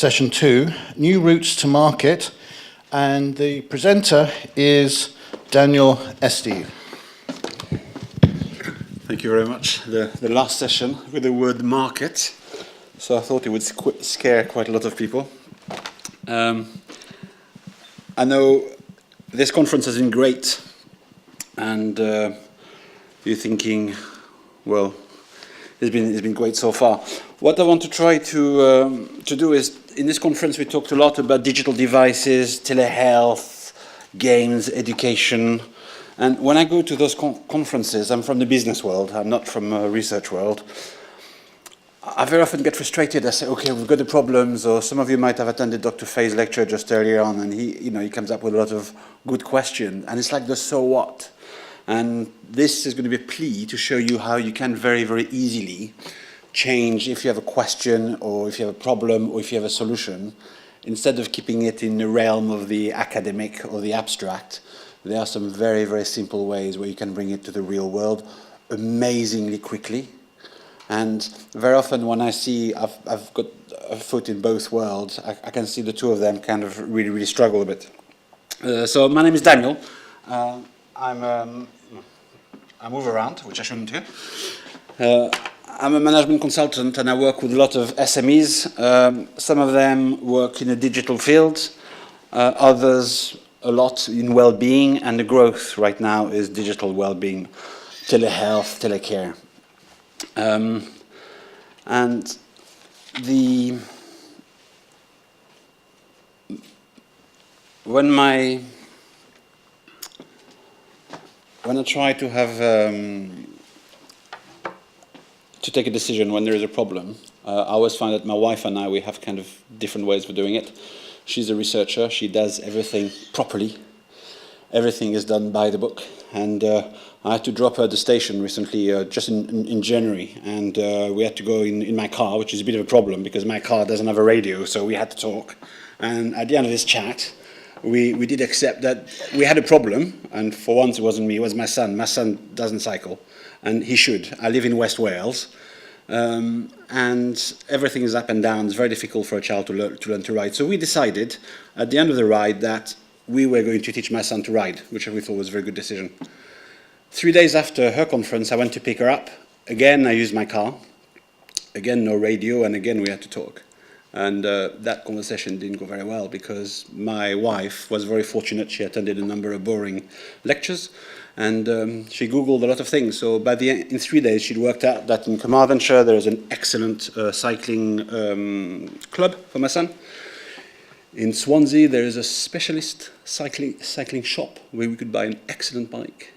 Session 2, New Routes to Market, and the presenter is Daniel Esteve. Thank you very much. The last session with the word market, so I thought it would scare quite a lot of people. I know this conference has been great, and you're thinking, well, it's been great so far. What I want to try to do is, in this conference we talked a lot about digital devices, telehealth, games, education. And when I go to those conferences, I'm from the business world, I'm not from the research world. I very often get frustrated. I say, okay, we've got the problems, or some of you might have attended Dr. Fay's lecture just earlier on, and he comes up with a lot of good questions, and it's like the so what. And this is going to be a plea to show you how you can very, very easily change if you have a question, or if you have a problem, or if you have a solution. Instead of keeping it in the realm of the academic or the abstract, there are some very, very simple ways where you can bring it to the real world amazingly quickly. And very often when I see I've got a foot in both worlds, I can see the two of them kind of really, really struggle a bit. So my name is Daniel. I move around, which I shouldn't do. I'm a management consultant, and I work with a lot of SMEs. Some of them work in a digital field, others a lot in well-being, and the growth right now is digital well-being, telehealth, telecare. And when I try to have to take a decision when there is a problem, I always find that my wife and I, we have kind of different ways of doing it. She's a researcher, she does everything properly. Everything is done by the book. And I had to drop her at the station recently, just in January, and we had to go in my car, which is a bit of a problem because my car doesn't have a radio, so we had to talk. And at the end of this chat, we did accept that we had a problem, and for once it wasn't me, it was my son. My son doesn't cycle, and he should. I live in West Wales, and everything is up and down. It's very difficult for a child to learn to ride. So we decided at the end of the ride that we were going to teach my son to ride, which we thought was a very good decision. 3 days after her conference, I went to pick her up. Again, I used my car. Again, no radio, and again we had to talk. And that conversation didn't go very well because my wife was very fortunate. She attended a number of boring lectures, and she Googled a lot of things. So by the end, in 3 days, she'd worked out that in Carmarthenshire there is an excellent cycling club for my son. In Swansea, there is a specialist cycling shop where we could buy an excellent bike.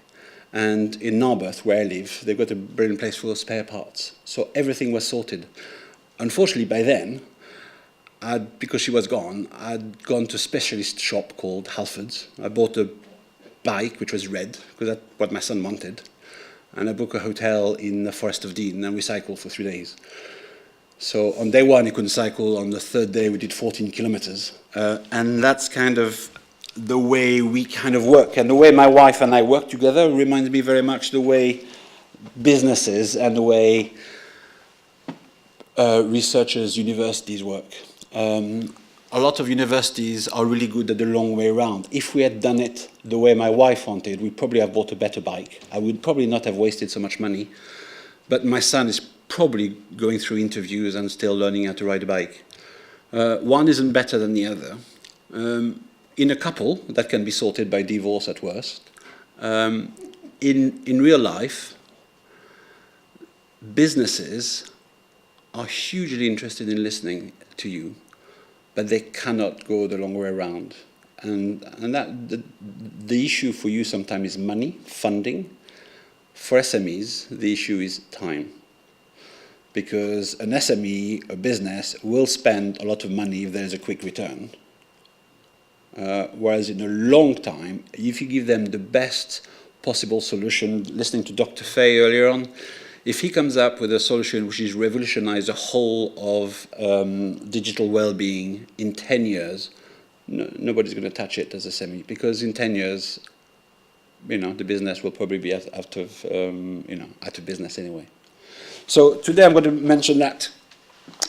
And in Narberth, where I live, they've got a brilliant place full of spare parts. So everything was sorted. Unfortunately, by then, because she was gone, I'd gone to a specialist shop called Halford's. I bought a bike, which was red, because that's what my son wanted. And I booked a hotel in the Forest of Dean, and we cycled for 3 days. So on day one, he couldn't cycle. On the third day, we did 14 kilometers. And that's kind of the way we kind of work. And the way my wife and I work together reminds me very much the way businesses and the way researchers, universities work. A lot of universities are really good at the long way around. If we had done it the way my wife wanted, we'd probably have bought a better bike. I would probably not have wasted so much money. But my son is probably going through interviews and still learning how to ride a bike. One isn't better than the other. In a couple, that can be sorted by divorce at worst. In real life, businesses are hugely interested in listening to you, but they cannot go the long way around. And that the issue for you sometimes is money, funding. For SMEs, the issue is time. Because an SME, a business, will spend a lot of money if there's a quick return. Whereas in a long time, if you give them the best possible solution, listening to Dr. Fay earlier on, if he comes up with a solution which is revolutionize the whole of digital well-being in 10 years, nobody's going to touch it as a SME, because in 10 years, the business will probably be out of business anyway. So today I'm going to mention that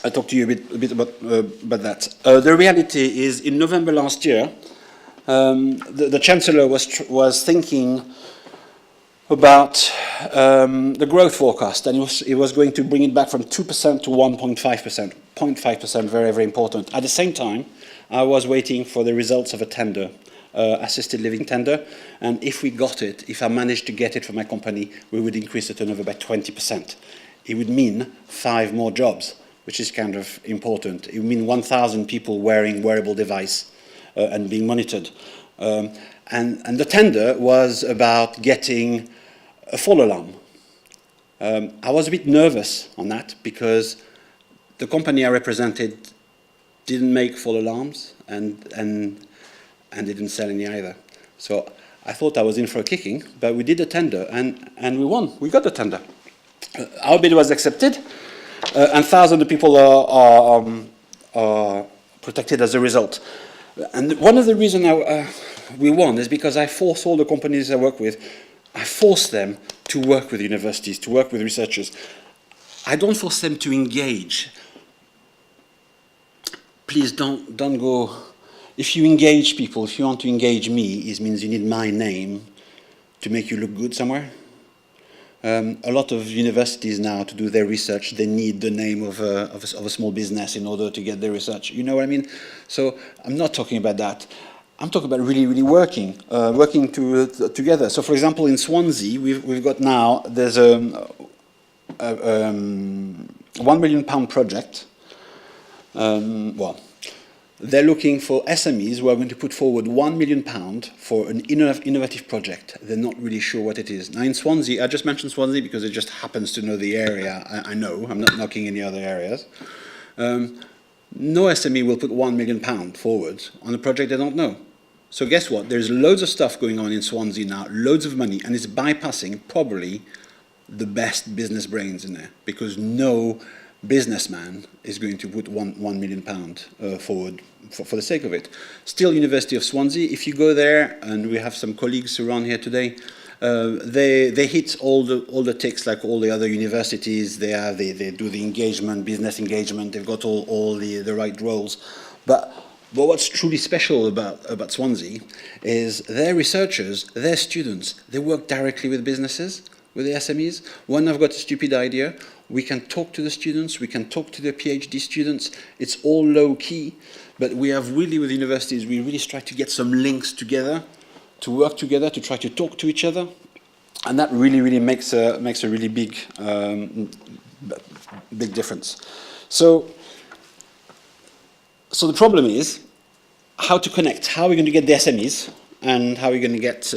I'll talk to you a bit about that. The reality is, in November last year, the Chancellor was thinking about the growth forecast, and he was going to bring it back from 2% to 1.5%. 0.5%, very, very important. At the same time, I was waiting for the results of a tender, assisted living tender, and if we got it, if I managed to get it for my company, we would increase the turnover by 20%. It would mean 5 more jobs, which is kind of important. It would mean 1,000 people wearing wearable device and being monitored. And the tender was about getting a fall alarm. I was a bit nervous on that because the company I represented didn't make fall alarms and didn't sell any either. So I thought I was in for a kicking, but we did a tender and we won. We got the tender. Our bid was accepted, and thousands of people are protected as a result. And one of the reasons we won is because I forced all the companies I work with, I forced them to work with universities, to work with researchers. I don't force them to engage. Please don't go. If you engage people, if you want to engage me, it means you need my name to make you look good somewhere. A lot of universities now, to do their research, they need the name of a small business in order to get their research. You know what I mean? So I'm not talking about that. I'm talking about really, really working together. So, for example, in Swansea, we've got now, there's a £1 million project. Well, they're looking for SMEs who are going to put forward £1 million for an innovative project. They're not really sure what it is. Now in Swansea, I just mentioned Swansea because it just happens to know the area. I know, I'm not knocking any other areas. No SME will put £1 million forward on a project they don't know. So guess what? There's loads of stuff going on in Swansea now, loads of money, and it's bypassing probably the best business brains in there because no businessman is going to put £1 million forward for the sake of it. Still, University of Swansea, if you go there, and we have some colleagues around here today, they hit all the ticks like all the other universities. They do the engagement, business engagement. They've got all the right roles. But what's truly special about Swansea is their researchers, their students, they work directly with businesses, with the SMEs. When I've got a stupid idea, we can talk to the students, we can talk to the PhD students. It's all low key, but we have really, with universities, we really try to get some links together, to work together, to try to talk to each other. And that really, really makes a really big difference. So the problem is how to connect. How are we going to get the SMEs? And how are we going to get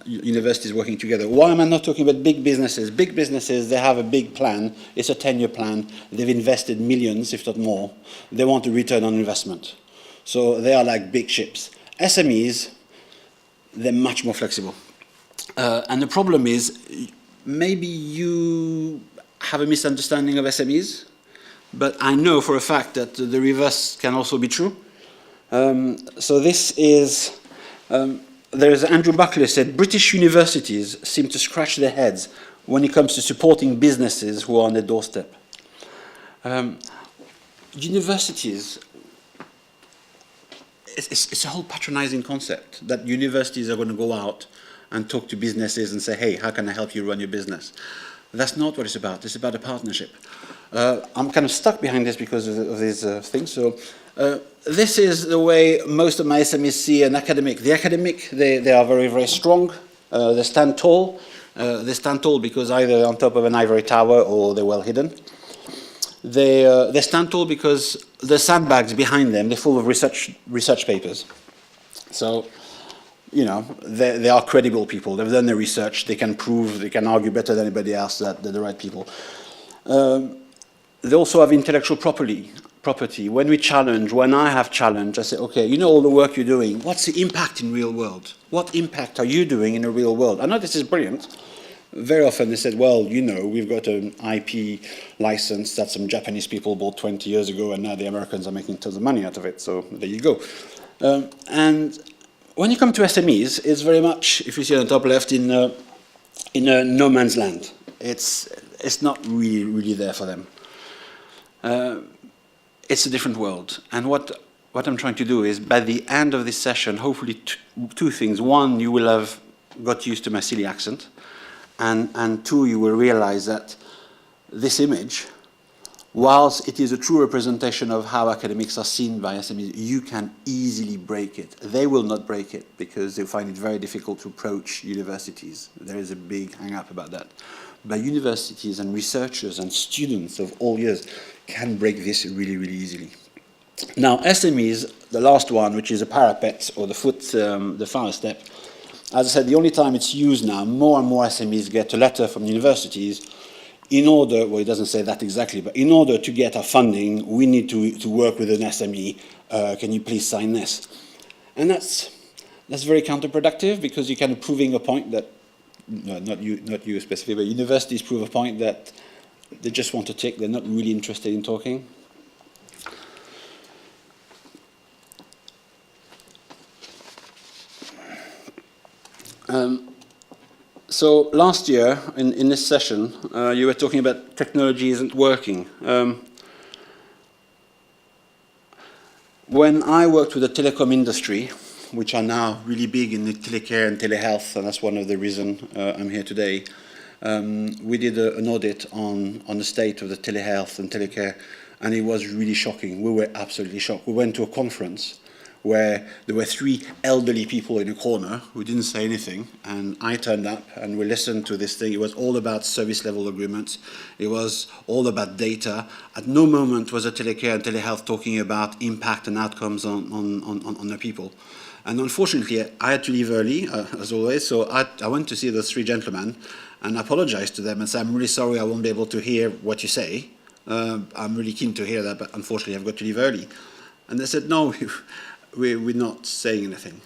universities working together? Why am I not talking about big businesses? Big businesses, they have a big plan. It's a 10-year plan. They've invested millions, if not more. They want a return on investment. So they are like big ships. SMEs, they're much more flexible. And the problem is, maybe you have a misunderstanding of SMEs, but I know for a fact that the reverse can also be true. So this is... there's Andrew Buckley said, British universities seem to scratch their heads when it comes to supporting businesses who are on their doorstep. Universities, it's a whole patronizing concept that universities are going to go out and talk to businesses and say, hey, how can I help you run your business? That's not what it's about. It's about a partnership. I'm kind of stuck behind this because of these things. So this is the way most of my SMEs see an academic. The academic, they are very, very strong. They stand tall. They stand tall because either on top of an ivory tower or they're well hidden. They stand tall because the sandbags behind them, they're full of research papers. So, you know, they are credible people. They've done their research. They can prove, they can argue better than anybody else that they're the right people. They also have intellectual property. When I have challenge, I say, okay, you know all the work you're doing, what's the impact in real world? What impact are you doing in the real world? I know this is brilliant. Very often they said, well, you know, we've got an IP license that some Japanese people bought 20 years ago, and now the Americans are making tons of money out of it, so there you go. And when you come to SMEs, it's very much, if you see on the top left, in a no man's land. It's not really there for them. it's a different world. And what I'm trying to do is, by the end of this session, hopefully two things. One, you will have got used to my silly accent. And two, you will realize that this image, whilst it is a true representation of how academics are seen by SMEs, you can easily break it. They will not break it because they find it very difficult to approach universities. There is a big hang-up about that. But universities and researchers and students of all years can break this really, really easily. Now, SMEs, the last one, which is a parapet or the foot, the fire step, as I said, the only time it's used now, more and more SMEs get a letter from universities in order, well, it doesn't say that exactly, but in order to get our funding, we need to work with an SME. Can you please sign this? And that's very counterproductive because you're kind of proving a point that, no, not you specifically, but universities prove a point that they just want to tick. They're not really interested in talking. So last year, in this session, you were talking about technology isn't working. When I worked with the telecom industry, which are now really big in the telecare and telehealth, and that's one of the reasons I'm here today, we did an audit on the state of the telehealth and telecare, and it was really shocking. We were absolutely shocked. We went to a conference where there were 3 elderly people in a corner who didn't say anything, and I turned up and we listened to this thing. It was all about service level agreements. It was all about data. At no moment was a telecare and telehealth talking about impact and outcomes on the people. And unfortunately, I had to leave early, as always, so I went to see those 3 gentlemen and apologized to them and said, I'm really sorry I won't be able to hear what you say. I'm really keen to hear that, but unfortunately I've got to leave early. And they said, no, we're not saying anything.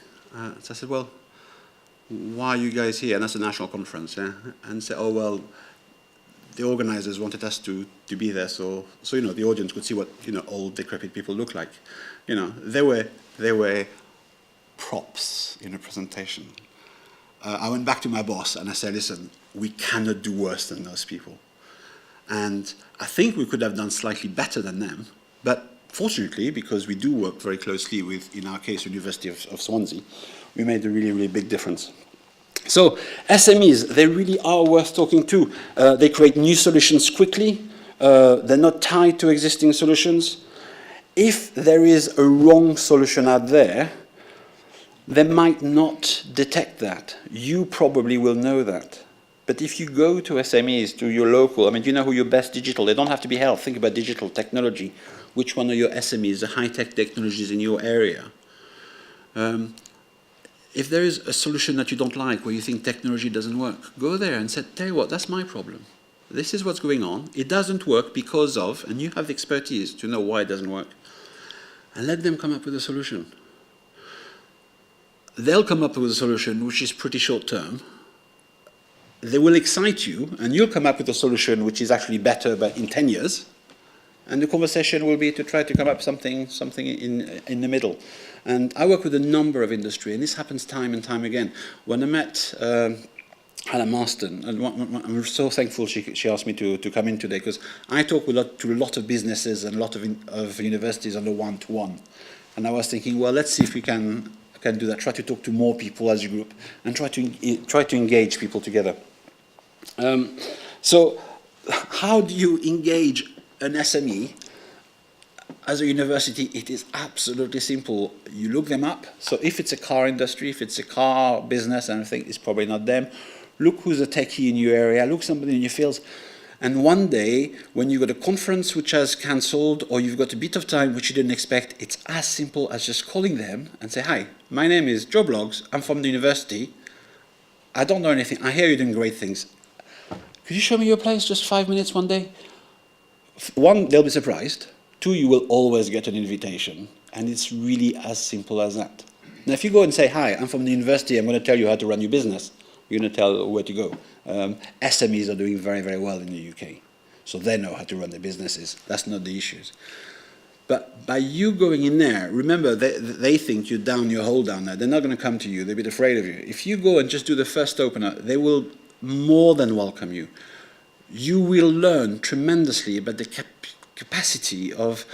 So I said, well, why are you guys here? And that's a national conference, yeah? And said, oh, well, the organizers wanted us to be there so you know, the audience could see what, you know, old decrepit people look like. You know, they were props in a presentation. I went back to my boss and I said, listen, we cannot do worse than those people. And I think we could have done slightly better than them, but fortunately, because we do work very closely with, in our case, University of Swansea, we made a really, really big difference. So SMEs, they really are worth talking to. They create new solutions quickly. They're not tied to existing solutions. If there is a wrong solution out there, they might not detect that. You probably will know that. But if you go to SMEs, to your local, I mean, you know who your best digital, they don't have to be health. Think about digital technology. Which one are your SMEs, the high-tech technologies in your area? If there is a solution that you don't like, where you think technology doesn't work, go there and say, tell you what, that's my problem. This is what's going on. It doesn't work because of, and you have the expertise to know why it doesn't work. And let them come up with a solution. They'll come up with a solution which is pretty short-term. They will excite you, and you'll come up with a solution which is actually better, but in 10 years. And the conversation will be to try to come up something in the middle. And I work with a number of industry, and this happens time and time again. When I met Hannah Marston, and I'm so thankful she asked me to come in today, because I talk to a lot of businesses and a lot of universities on the one-to-one. And I was thinking, well, let's see if we can do that. Try to talk to more people as a group, and try to engage people together. So, how do you engage an SME? As a university, it is absolutely simple. You look them up. So if it's a car industry, if it's a car business, and I think it's probably not them, look who's a techie in your area, look somebody in your fields. And one day, when you've got a conference which has cancelled, or you've got a bit of time which you didn't expect, it's as simple as just calling them and say, hi, my name is Joe Bloggs, I'm from the university, I don't know anything, I hear you're doing great things. Could you show me your place, just 5 minutes one day? 1, they'll be surprised. 2, you will always get an invitation. And it's really as simple as that. Now, if you go and say, hi, I'm from the university, I'm going to tell you how to run your business, you're going to tell where to go. SMEs are doing very, very well in the UK. So they know how to run their businesses. That's not the issues. But by you going in there, remember, they think you're down your hole down there. They're not going to come to you. They're a bit afraid of you. If you go and just do the first opener, they will more than welcome you. You will learn tremendously about the capacity of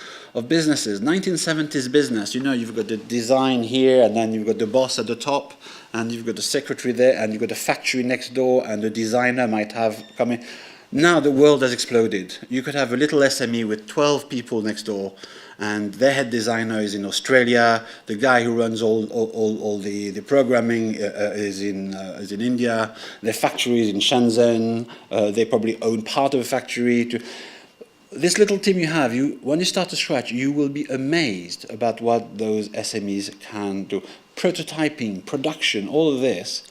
businesses. 1970s business, you know, you've got the design here, and then you've got the boss at the top, and you've got the secretary there, and you've got the factory next door, and the designer might have come in. Now the world has exploded. You could have a little SME with 12 people next door, and their head designer is in Australia. The guy who runs all the programming is in India. Their factory is in Shenzhen. They probably own part of a factory. This little team you have, when you start to scratch, you will be amazed about what those SMEs can do. Prototyping, production, all of this,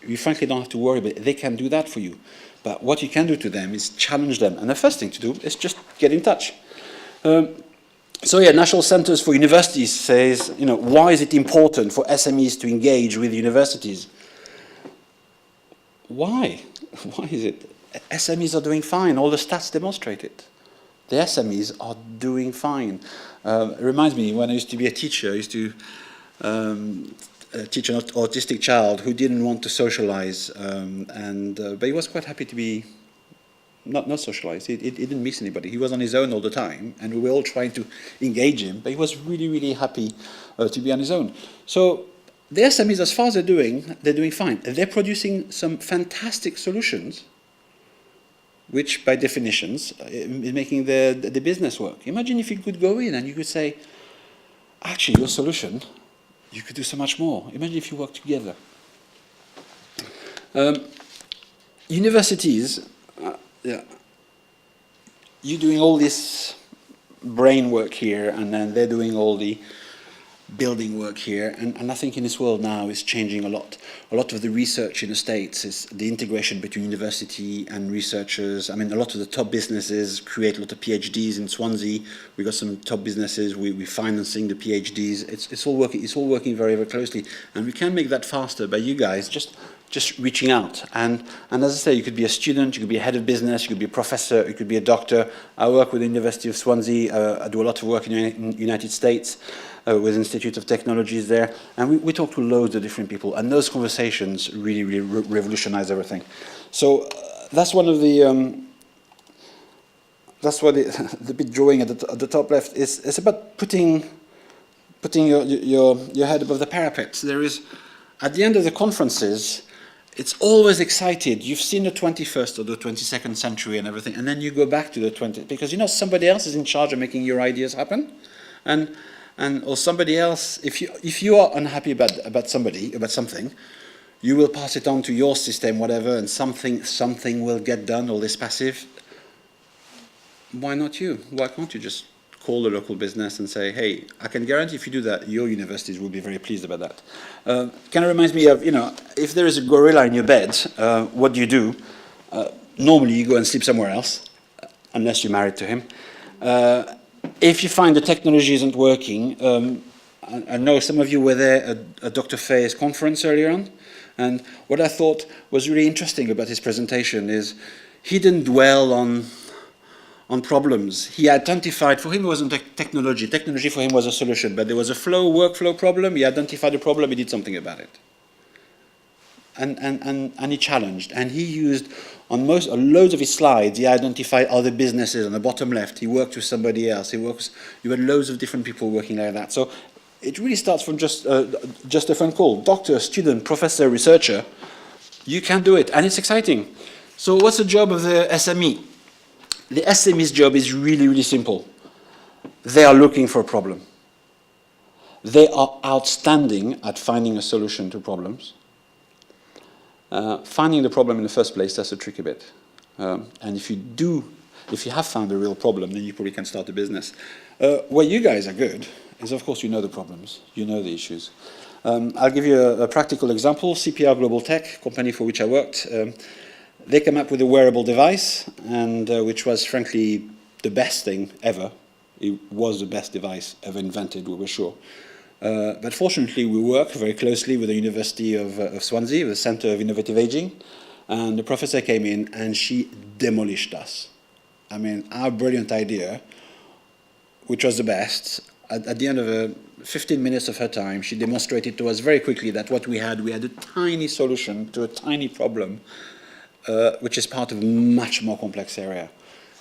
you frankly don't have to worry about it. They can do that for you. But what you can do to them is challenge them. And the first thing to do is just get in touch. So yeah, National Centres for Universities says, you know, why is it important for SMEs to engage with universities? Why? Why is it? SMEs are doing fine. All the stats demonstrate it. The SMEs are doing fine. It reminds me, when I used to be a teacher, I used to teach an autistic child who didn't want to socialize, but he was quite happy to be not socialized. He didn't miss anybody. He was on his own all the time, and we were all trying to engage him, but he was really, really happy to be on his own. So the SMEs, as far as they're doing fine. They're producing some fantastic solutions, which by definitions is making the business work. Imagine if you could go in and you could say, actually, your solution, you could do so much more. Imagine if you work together. Universities, you're doing all this brain work here, and then they're doing all the building work here, and I think in this world now is changing a lot. A lot of the research in the States is the integration between university and researchers. I mean, a lot of the top businesses create a lot of PhDs in Swansea. We got some top businesses. We're financing the PhDs. It's all working. It's all working very, very closely, and we can make that faster by you guys just reaching out. And as I say, you could be a student, you could be a head of business, you could be a professor, you could be a doctor. I work with the University of Swansea. I do a lot of work in the United States. With Institute of Technologies there, and we talk to loads of different people, and those conversations really, really revolutionize everything. So that's one of the that's what the big drawing at the top left is. It's about putting your head above the parapet. There is, at the end of the conferences, it's always excited. You've seen the 21st or the 22nd century and everything, and then you go back to the 20th, because you know somebody else is in charge of making your ideas happen, or somebody else, if you are unhappy about something, you will pass it on to your system, whatever, and something will get done, all this passive. Why not you? Why can't you just call the local business and say, hey, I can guarantee if you do that, your universities will be very pleased about that. Kind of reminds me of, you know, if there is a gorilla in your bed, what do? Normally you go and sleep somewhere else, unless you're married to him. If you find the technology isn't working, I know some of you were there at Dr. Fay's conference earlier on, and what I thought was really interesting about his presentation is he didn't dwell on problems. He identified, for him it wasn't technology. Technology for him was a solution, but there was a workflow problem. He identified the problem, he did something about it. And he challenged, and he used, on loads of his slides, he identified other businesses. On the bottom left, he worked with somebody else. You had loads of different people working like that. So it really starts from just a phone call. Doctor, student, professor, researcher, you can do it, and it's exciting. So what's the job of the SME? The SME's job is really, really simple. They are looking for a problem. They are outstanding at finding a solution to problems. Finding the problem in the first place, that's a tricky bit. And if you have found a real problem, then you probably can start a business. Where you guys are good is, of course, you know the problems, you know the issues. I'll give you a practical example. CPR Global Tech, company for which I worked, they came up with a wearable device, and which was, frankly, the best thing ever. It was the best device ever invented, we were sure. But fortunately, we work very closely with the University of Swansea, the Centre of Innovative Aging, and the professor came in and she demolished us. I mean, our brilliant idea, which was the best, at the end of 15 minutes of her time, she demonstrated to us very quickly that what we had a tiny solution to a tiny problem, which is part of a much more complex area.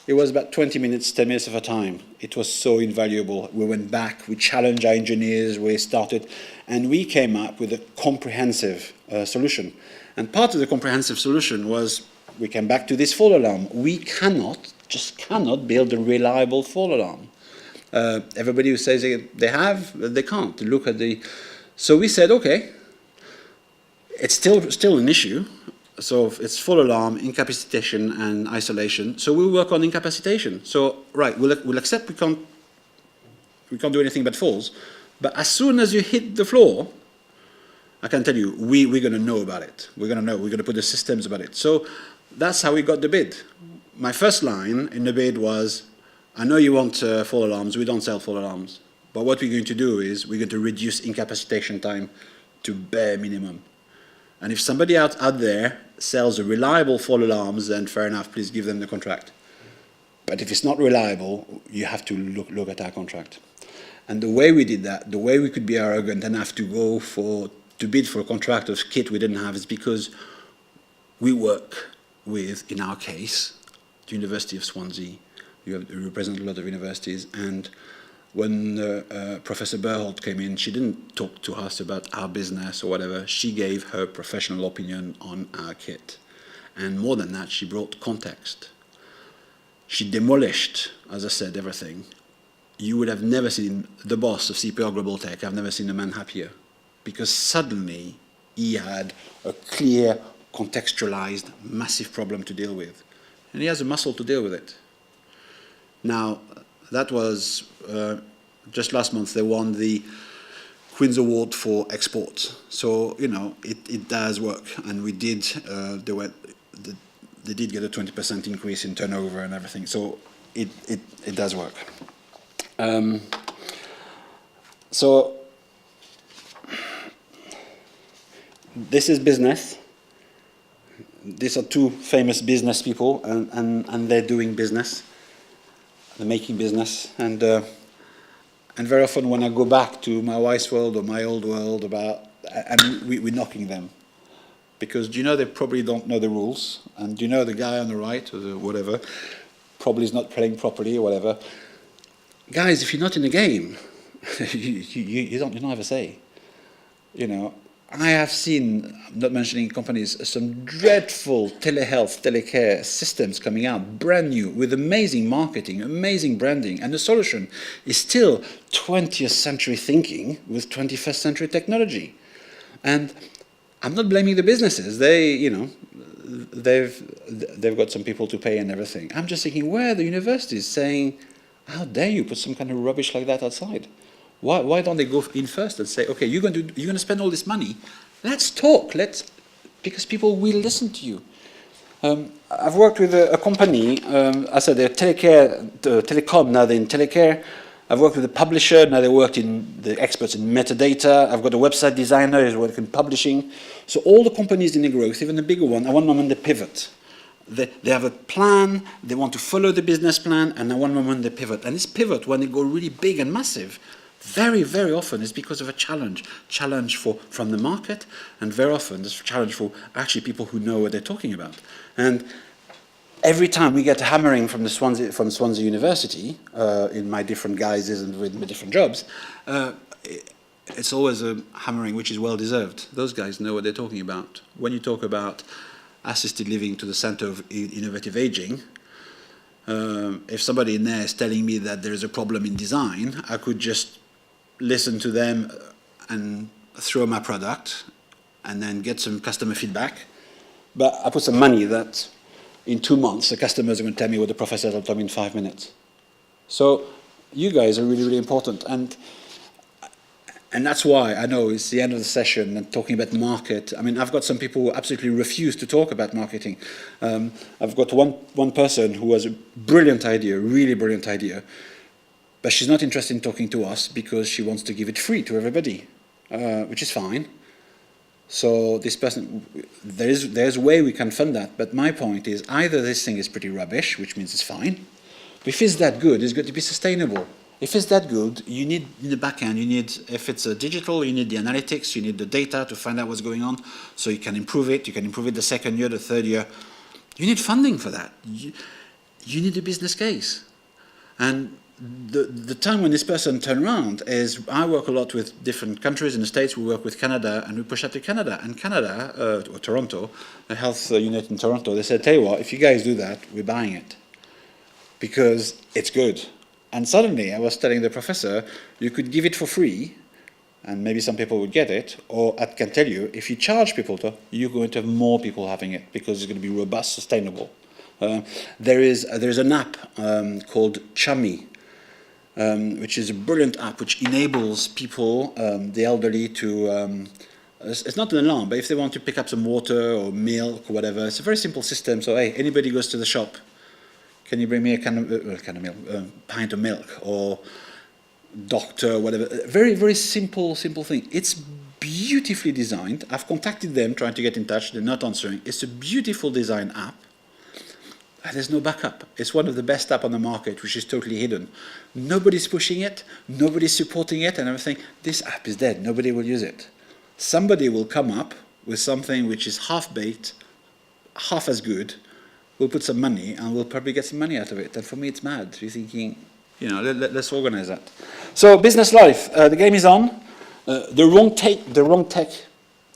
It was about 20 minutes, 10 minutes of our time. It was so invaluable. We went back, we challenged our engineers, we started, and we came up with a comprehensive solution. And part of the comprehensive solution was, we came back to this fall alarm. We just cannot build a reliable fall alarm. Everybody who says they can't. Look at the... So we said, okay, it's still an issue. So it's fall alarm, incapacitation, and isolation. So we'll work on incapacitation. So right, we'll accept we can't do anything but falls. But as soon as you hit the floor, I can tell you, we're going to know about it. We're going to know. We're going to put the systems about it. So that's how we got the bid. My first line in the bid was, I know you want fall alarms. We don't sell fall alarms. But what we're going to do is we're going to reduce incapacitation time to bare minimum. And if somebody out there sells a reliable fall alarms, then fair enough, please give them the contract. But if it's not reliable, you have to look at our contract. And the way we did that, the way we could be arrogant and have to bid for a contract of kit we didn't have, is because we work with, in our case, the University of Swansea. You represent a lot of universities, and when Professor Berholt came in, she didn't talk to us about our business or whatever. She gave her professional opinion on our kit. And more than that, she brought context. She demolished, as I said, everything. You would have never seen the boss of CPR Global Tech. I've never seen a man happier. Because suddenly he had a clear, contextualized, massive problem to deal with. And he has a muscle to deal with it. Now, that was just last month they won the Queen's Award for export. So, you know, it does work. And we did, they did get a 20% increase in turnover and everything. So it does work. So this is business. These are two famous business people, and they're doing business. They're making business, and very often when I go back to my wife's world or my old world we're knocking them, because do you know they probably don't know the rules, and do you know the guy on the right or the whatever probably is not playing properly or whatever. Guys, if you're not in the game, you don't have a say. You know, I have seen, I'm not mentioning companies, some dreadful telehealth, telecare systems coming out, brand new, with amazing marketing, amazing branding, and the solution is still 20th century thinking with 21st century technology. And I'm not blaming the businesses. They've got some people to pay and everything. I'm just thinking, where are the universities saying, how dare you put some kind of rubbish like that outside? Why don't they go in first and say, okay, you're going to spend all this money. Let's talk. Because people will listen to you. I've worked with a company. I said they're telecom. Now they're in telecare. I've worked with a publisher. Now they worked in the experts in metadata. I've got a website designer who's working in publishing. So all the companies in the growth, even the bigger one, at one moment they pivot. They have a plan. They want to follow the business plan, and at one moment they pivot. And this pivot, when they go really big and massive, very, very often is because of a challenge from the market, and very often there's a challenge for actually people who know what they're talking about. And every time we get a hammering from Swansea University, in my different guises and with my different jobs, it's always a hammering which is well deserved. Those guys know what they're talking about. When you talk about assisted living to the center of innovative aging, if somebody in there is telling me that there's a problem in design, I could just listen to them and throw my product and then get some customer feedback. But I put some money that in 2 months the customers are going to tell me what the professor told me in 5 minutes. So you guys are really, really important. And that's why I know it's the end of the session and talking about market. I mean, I've got some people who absolutely refuse to talk about marketing. I've got one person who has a brilliant idea, really brilliant idea, but she's not interested in talking to us because she wants to give it free to everybody, which is fine. So this person, there's a way we can fund that. But my point is, either this thing is pretty rubbish, which means it's fine, but if it's that good, it's got to be sustainable. If it's that good, you need in the back end, if it's a digital, you need the analytics, you need the data to find out what's going on, so you can improve it. You can improve it the second year, the third year. You need funding for that. you need a business case. And the time when this person turned around is, I work a lot with different countries in the States. We work with Canada, and we push out to Canada. And Canada, or Toronto, the health unit in Toronto, they said, tell you what, if you guys do that, we're buying it. Because it's good. And suddenly I was telling the professor, you could give it for free, and maybe some people would get it, or I can tell you, if you charge people to, you're going to have more people having it, because it's going to be robust, sustainable. There's an app called Chummy, which is a brilliant app which enables people, the elderly, to, it's not an alarm, but if they want to pick up some water or milk or whatever, it's a very simple system. So, hey, anybody goes to the shop, can you bring me a pint of milk, or doctor, whatever. Very, very simple thing. It's beautifully designed. I've contacted them trying to get in touch. They're not answering. It's a beautiful design app. There's no backup. It's one of the best apps on the market, which is totally hidden. Nobody's pushing it. Nobody's supporting it. And everything. This app is dead. Nobody will use it. Somebody will come up with something which is half-baked, half as good. We'll put some money, and we'll probably get some money out of it. And for me, it's mad. You're thinking, you know, let's organize that. So business life, the game is on. The wrong tech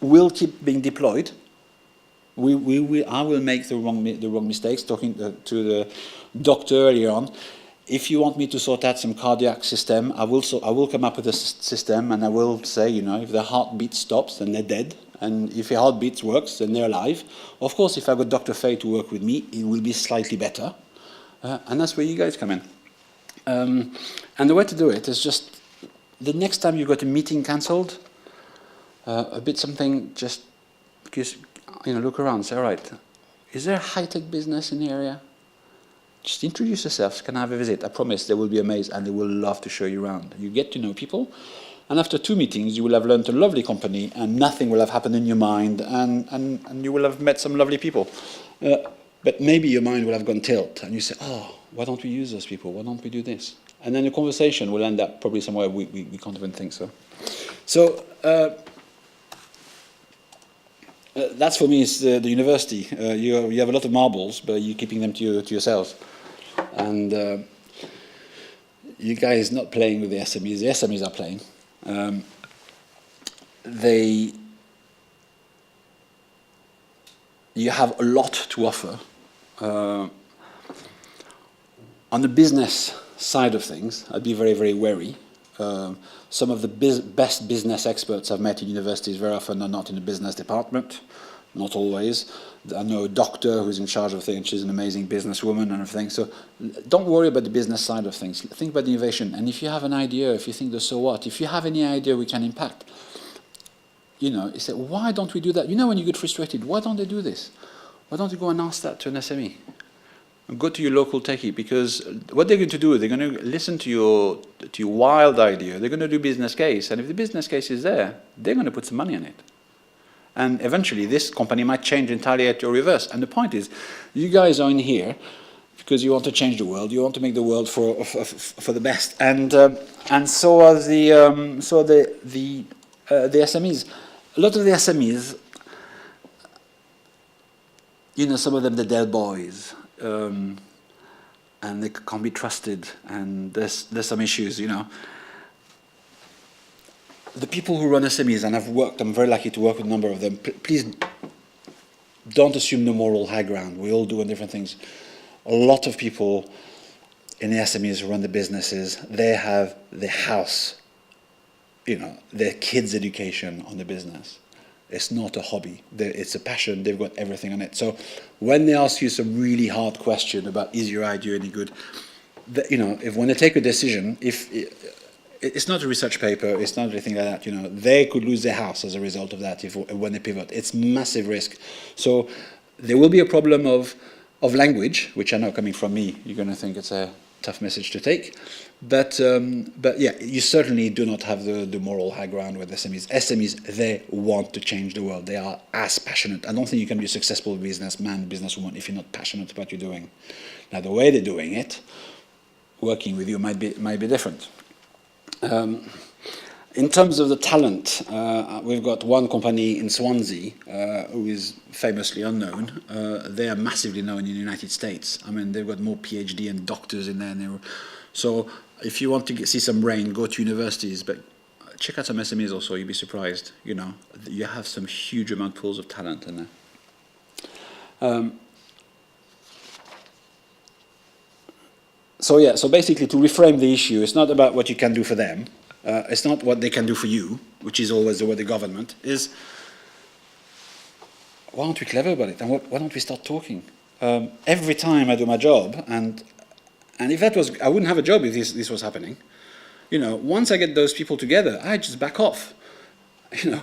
will keep being deployed. I will make the wrong mistakes. Talking to the doctor earlier on, if you want me to sort out some cardiac system, I will come up with a system, and I will say, you know, if the heartbeat stops, then they're dead. And if your heartbeat works, then they're alive. Of course, if I got Dr. Fay to work with me, it will be slightly better. And that's where you guys come in. And the way to do it is just, the next time you've got a meeting cancelled, a bit something, just, you know, look around, say, all right, is there a high-tech business in the area? Just introduce yourselves, can I have a visit? I promise they will be amazed, and they will love to show you around. You get to know people. And after 2 meetings, you will have learned a lovely company, and nothing will have happened in your mind, and you will have met some lovely people. But maybe your mind will have gone tilt, and you say, oh, why don't we use those people? Why don't we do this? And then the conversation will end up probably somewhere we can't even think so. So that's for me is the university. You have a lot of marbles, but you're keeping them to yourselves. And you guys not playing with the SMEs. The SMEs are playing. You have a lot to offer. On the business side of things, I'd be very, very wary. Some of the best business experts I've met in universities very often are not in the business department, not always. I know a doctor who's in charge of things, she's an amazing businesswoman and everything. So don't worry about the business side of things. Think about the innovation. And if you have an idea, if you think the so what, if you have any idea we can impact, you know, you say, why don't we do that? You know, when you get frustrated, why don't they do this? Why don't you go and ask that to an SME? And go to your local techie, because what they're going to do, they're going to listen to your wild idea. They're going to do business case. And if the business case is there, they're going to put some money on it. And eventually, this company might change entirely at your reverse. And the point is, you guys are in here because you want to change the world. You want to make the world for the best. And so are the SMEs. A lot of the SMEs, you know, some of them, the dead boys, and they can't be trusted. And there's some issues, you know. The people who run SMEs, and I'm very lucky to work with a number of them, please don't assume the moral high ground. We all do different things. A lot of people in the SMEs who run the businesses, they have the house, you know, their kids' education on the business. It's not a hobby. It's a passion. They've got everything on it. So when they ask you some really hard question about, is your idea any good, you know, when they take a decision, it's not a research paper, it's not anything like that, you know, they could lose their house as a result of that when they pivot. It's massive risk. So there will be a problem of language, which I know coming from me, you're going to think it's a tough message to take. But yeah, you certainly do not have the moral high ground with SMEs. SMEs, they want to change the world. They are as passionate. I don't think you can be a successful businessman, businesswoman, if you're not passionate about what you're doing. Now, the way they're doing it, working with you might be different. In terms of the talent, we've got one company in Swansea who is famously unknown. They are massively known in the United States. I mean, they've got more PhD and doctors in there. So if you want to see some brain, go to universities, but check out some SMEs also, you'll be surprised. You know, you have some huge amount pools of talent in there. So basically to reframe the issue, it's not about what you can do for them. It's not what they can do for you, which is always the way the government is. Why aren't we clever about it? And why don't we start talking? Every time I do my job, and if that was, I wouldn't have a job if this was happening. You know, once I get those people together, I just back off. You know,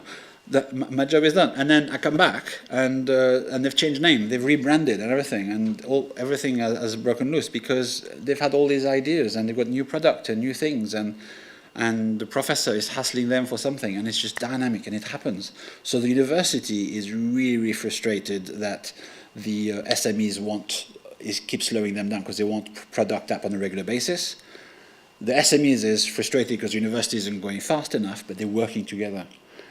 my job is done, and then I come back, and they've changed name, they've rebranded and everything, and everything has broken loose because they've had all these ideas and they've got new product and new things, and the professor is hassling them for something, and it's just dynamic and it happens. So the university is really frustrated that the SMEs keep slowing them down because they want product up on a regular basis. The SMEs is frustrated because the university isn't going fast enough, but they're working together.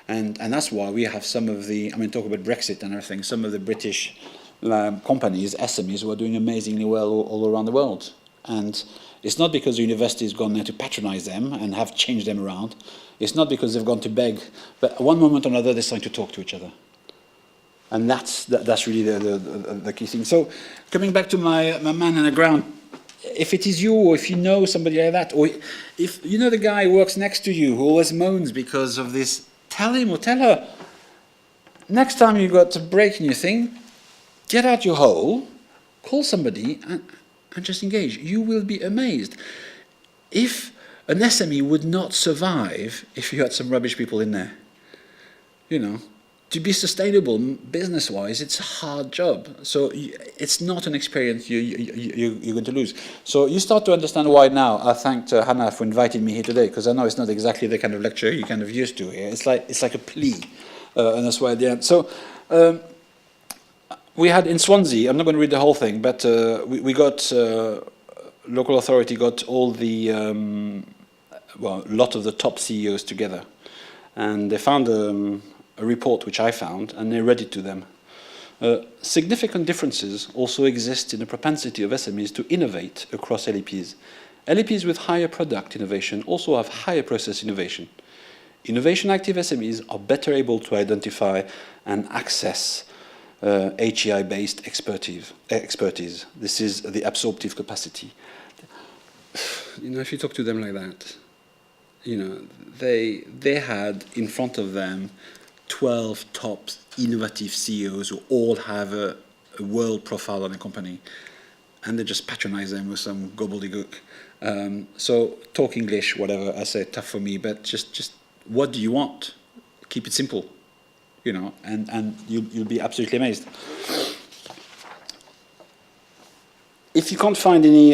And that's why we have some of the, I mean, talk about Brexit and everything, some of the British companies, SMEs, who are doing amazingly well all around the world. And it's not because the university has gone there to patronize them and have changed them around. It's not because they've gone to beg, but at one moment or another, they're starting to talk to each other. And that's really the key thing. So coming back to my man on the ground, if it is you, or if you know somebody like that, or if you know the guy who works next to you who always moans because of this, tell him or tell her, next time you got a break in your thing, get out your hole, call somebody and just engage. You will be amazed. If an SME would not survive if you had some rubbish people in there. You know, to be sustainable business-wise, it's a hard job. So it's not an experience you're going to lose. So you start to understand why now. I thanked Hannah for inviting me here today, because I know it's not exactly the kind of lecture you're kind of used to here. It's like a plea, and that's why at the end. So we had in Swansea, I'm not going to read the whole thing, but we got, local authority got all the, well, a lot of the top CEOs together. And they found a report which I found, and they read it to them. Significant differences also exist in the propensity of SMEs to innovate across LEPs. LEPs with higher product innovation also have higher process innovation. Innovation-active SMEs are better able to identify and access HEI-based expertise. This is the absorptive capacity. You know, if you talk to them like that, you know, they had in front of them 12 top innovative CEOs who all have a world profile on the company, and they just patronize them with some gobbledygook. So talk English, whatever, I say tough for me, but just what do you want? Keep it simple, you know, and you'll be absolutely amazed. If you can't find any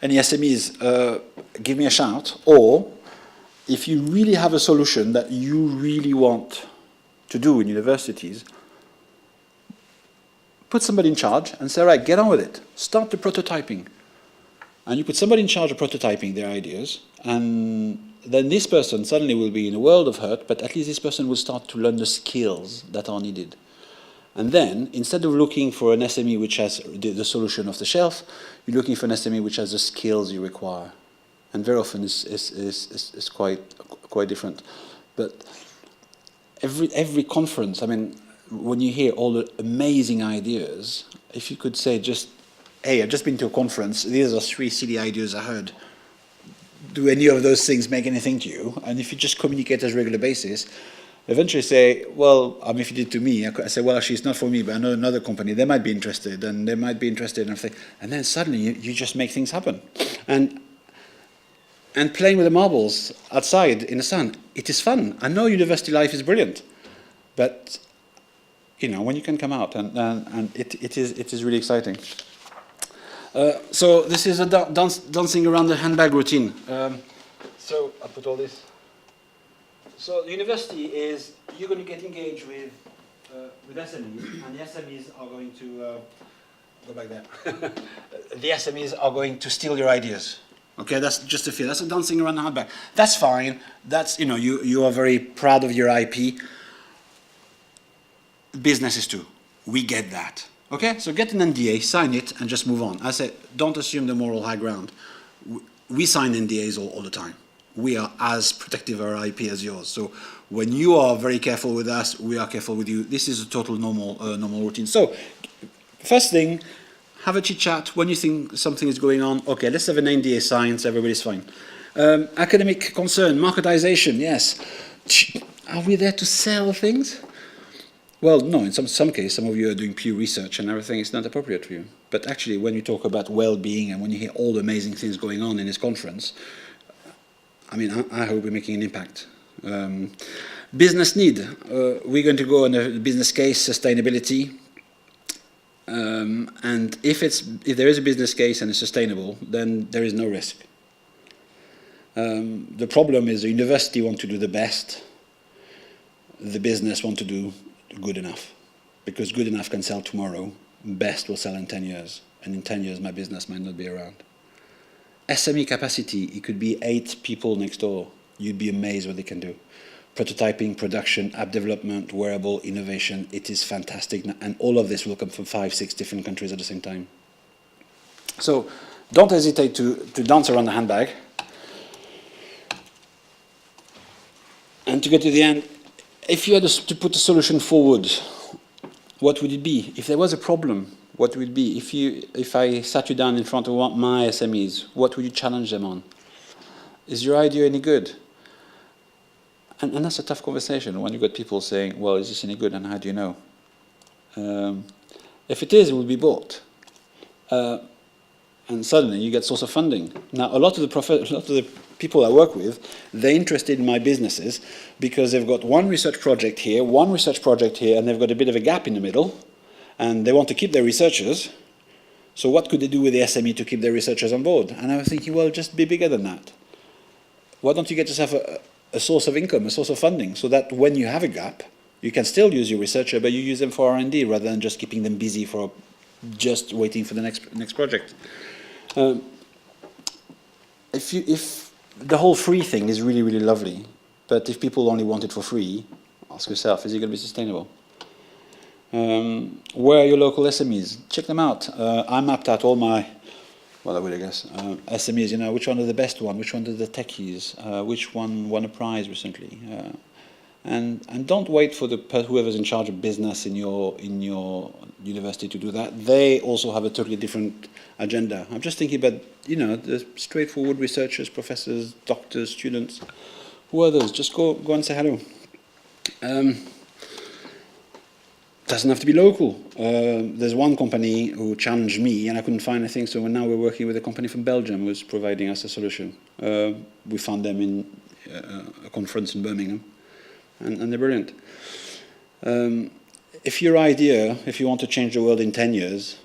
SMEs, give me a shout, or if you really have a solution that you really want to do in universities, put somebody in charge and say, right, get on with it. Start the prototyping. And you put somebody in charge of prototyping their ideas, and then this person suddenly will be in a world of hurt, but at least this person will start to learn the skills that are needed. And then, instead of looking for an SME which has the solution off the shelf, you're looking for an SME which has the skills you require. And very often it's quite different. But every conference, I mean, when you hear all the amazing ideas, if you could say just, hey, I've just been to a conference, these are 3 silly ideas I heard. Do any of those things make anything to you? And if you just communicate as a regular basis, eventually say, well, I mean, if you did to me, I say, well, actually, it's not for me, but I know another company, they might be interested, and they might be interested in everything. And then suddenly you just make things happen. And playing with the marbles outside in the sun, it is fun. I know university life is brilliant, but you know, when you can come out, and it is really exciting. So this is a dancing around the handbag routine. So I put all this. So the university is, you're going to get engaged with SMEs, and the SMEs are going to go back there. The SMEs are going to steal your ideas. Okay, that's just a fear. That's a dancing around the handbag. That's fine. That's, you are very proud of your IP. Businesses too. We get that. Okay, so get an NDA, sign it, and just move on. I say, don't assume the moral high ground. We sign NDAs all the time. We are as protective of our IP as yours. So when you are very careful with us, we are careful with you. This is a total normal routine. So first thing, have a chit chat. When you think something is going on, okay, let's have an NDA signed, so everybody's fine. Academic concern, marketization, yes. Are we there to sell things? Well, no, in some cases, some of you are doing pure research and everything is not appropriate for you. But actually, when you talk about well-being and when you hear all the amazing things going on in this conference, I mean, I hope we're making an impact. Business need. We're going to go on a business case, sustainability. And if there is a business case and it's sustainable, then there is no risk. The problem is the university want to do the best. The business want to do good enough. Because good enough can sell tomorrow. Best will sell in 10 years. And in 10 years, my business might not be around. SME capacity, it could be 8 people next door. You'd be amazed what they can do. Prototyping, production, app development, wearable, innovation, it is fantastic. And all of this will come from 5, 6 different countries at the same time. So don't hesitate to dance around the handbag. And to get to the end, if you had to put a solution forward, what would it be? If there was a problem, what would it be? If I sat you down in front of my SMEs, what would you challenge them on? Is your idea any good? And that's a tough conversation when you've got people saying, well, is this any good and how do you know? If it is, it will be bought. And suddenly you get source of funding. Now, a lot of the people I work with, they're interested in my businesses because they've got one research project here, and they've got a bit of a gap in the middle, and they want to keep their researchers. So what could they do with the SME to keep their researchers on board? And I was thinking, well, just be bigger than that. Why don't you get yourself a source of income, a source of funding, so that when you have a gap, you can still use your researcher, but you use them for R&D rather than just keeping them busy for just waiting for the next project. If the whole free thing is really, really lovely, but if people only want it for free, ask yourself, is it going to be sustainable? Where are your local SMEs? Check them out. I mapped out all my, well, I would, I guess, SMEs, which one are the best one, which one are the techies, which one won a prize recently. And don't wait for whoever's in charge of business in your university to do that. They also have a totally different agenda. I'm just thinking about, the straightforward researchers, professors, doctors, students. Who are those? Just go and say hello. Doesn't have to be local. There's one company who challenged me and I couldn't find anything, so now we're working with a company from Belgium who's providing us a solution. We found them in a conference in Birmingham, and they're brilliant. If your idea, if you want to change the world in 10 years,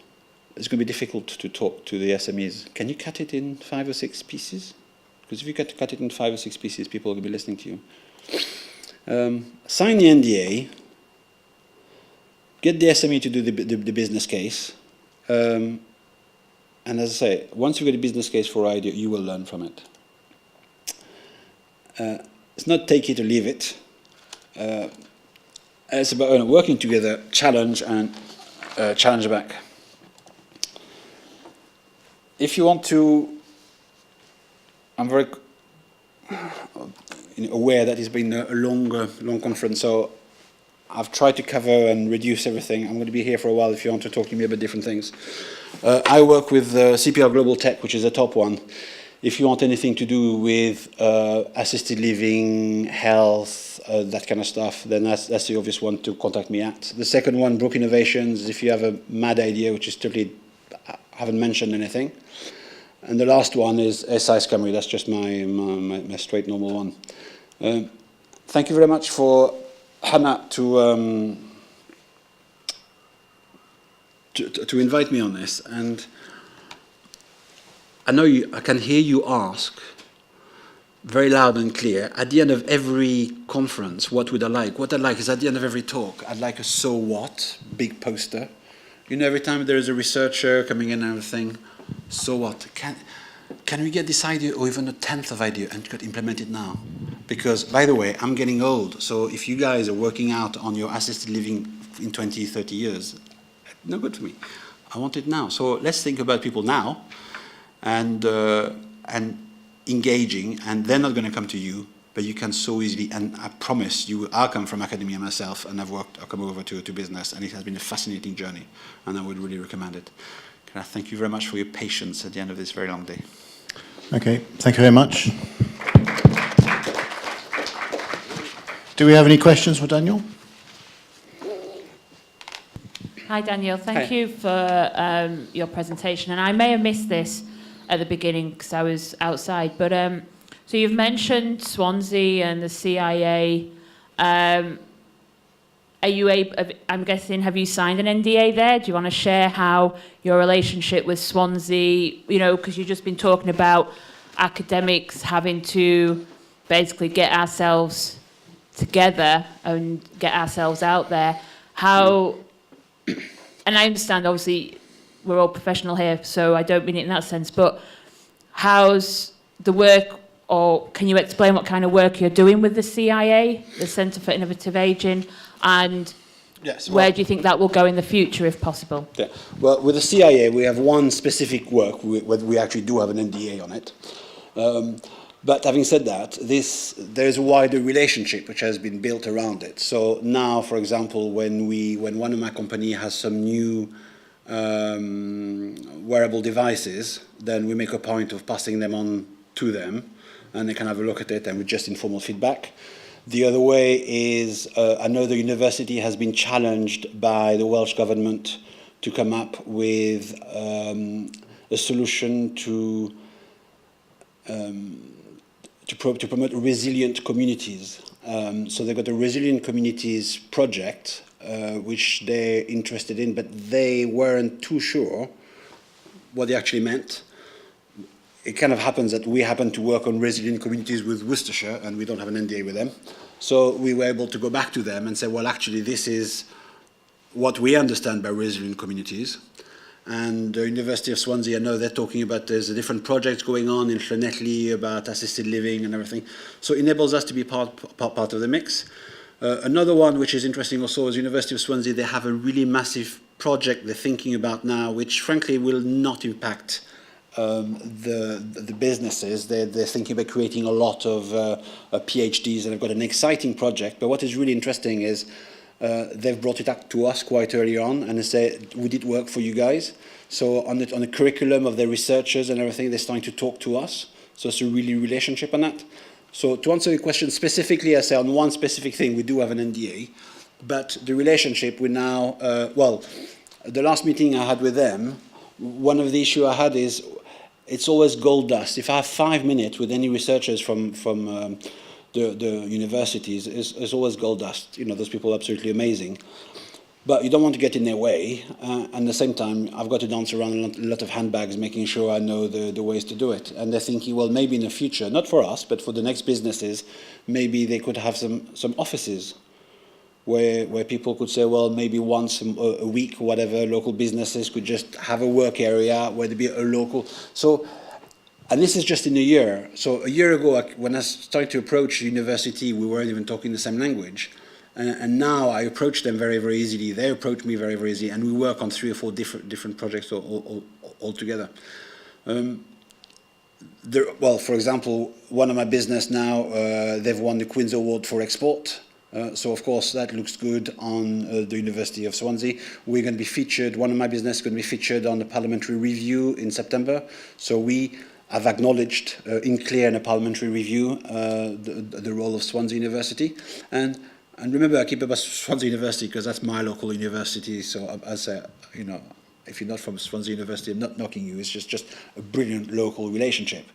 it's going to be difficult to talk to the SMEs. Can you cut it in 5 or 6 pieces? Because if you cut it in 5 or 6 pieces, people will be listening to you. Sign the NDA. Get the SME to do the business case. And as I say, once you've got a business case for idea, you will learn from it. It's not take it or leave it. It's about working together, challenge and challenge back. If you want to, I'm very aware that it's been a long conference, so I've tried to cover and reduce everything. I'm going to be here for a while if you want to talk to me about different things. I work with CPR Global Tech, which is the top one. If you want anything to do with assisted living, health, that kind of stuff, then that's the obvious one to contact me at. The second one, Brook Innovations, if you have a mad idea, which is totally, I haven't mentioned anything. And the last one is SI's Camry. That's just my straight normal one. Thank you very much for Hannah to invite me on this, and I know I can hear you ask very loud and clear at the end of every conference, what would I like? What I'd like is at the end of every talk, I'd like a so what, big poster. Every time there is a researcher coming in and everything, so what? can we get this idea or even a tenth of idea and get implemented now? Because, by the way, I'm getting old, so if you guys are working out on your assisted living in 20, 30 years, no good for me. I want it now. So let's think about people now and engaging, and they're not going to come to you, but you can so easily, and I promise you, I come from academia myself, and I've come over to business, and it has been a fascinating journey, and I would really recommend it. Can I thank you very much for your patience at the end of this very long day. Okay, thank you very much. Do we have any questions for Daniel? Hi, Daniel. Thank you for your presentation. And I may have missed this at the beginning because I was outside. But so you've mentioned Swansea and the CIA. Are you able? I'm guessing, have you signed an NDA there? Do you want to share how your relationship with Swansea? You know, because you've just been talking about academics having to basically get ourselves together and get ourselves out there. How? And I understand, obviously, we're all professional here, so I don't mean it in that sense, but how's the work, or can you explain what kind of work you're doing with the CIA, the Centre for Innovative Ageing, and where do you think that will go in the future, if possible? Yeah. Well, with the CIA, we have one specific work, we actually do have an NDA on it. But having said that, there's a wider relationship which has been built around it. So now, for example, when one of my company has some new wearable devices, then we make a point of passing them on to them, and they can have a look at it, and with just informal feedback. The other way is, I know the university has been challenged by the Welsh government to come up with a solution to promote resilient communities. So they've got a resilient communities project, which they're interested in, but they weren't too sure what they actually meant. It kind of happens that we happen to work on resilient communities with Worcestershire, and we don't have an NDA with them. So we were able to go back to them and say, well, actually, this is what we understand by resilient communities. And the University of Swansea, I know they're talking about, there's a different projects going on in Llanelli about assisted living and everything. So it enables us to be part of the mix. Another one which is interesting also is University of Swansea. They have a really massive project they're thinking about now, which frankly will not impact the businesses. They're thinking about creating a lot of PhDs, and they've got an exciting project. But what is really interesting is they've brought it up to us quite early on, and they say, would it work for you guys? So on the curriculum of their researchers and everything, they're starting to talk to us. So it's a really relationship on that. So to answer your question specifically, I say on one specific thing, we do have an NDA, but the relationship we now, well, the last meeting I had with them, one of the issues I had is, it's always gold dust. If I have 5 minutes with any researchers from the universities, is always gold dust. You know, those people are absolutely amazing. But you don't want to get in their way. And at the same time, I've got to dance around a lot of handbags, making sure I know the ways to do it. And they're thinking, well, maybe in the future, not for us, but for the next businesses, maybe they could have some offices where people could say, well, maybe once a week or whatever, local businesses could just have a work area where there'd be a local. So, and this is just in a year. So a year ago, when I started to approach university, we weren't even talking the same language. And now I approach them very, very easily. They approach me very, very easily. And we work on 3 or 4 different projects all together. Well, for example, one of my business now, they've won the Queen's Award for Export. So, of course, that looks good on the University of Swansea. We're going to be featured, one of my business is going to be featured on the parliamentary review in September. So we have acknowledged in clear in a parliamentary review the role of Swansea University. And remember, I keep about Swansea University because that's my local university. So I say, you know, if you're not from Swansea University, I'm not knocking you. It's just a brilliant local relationship,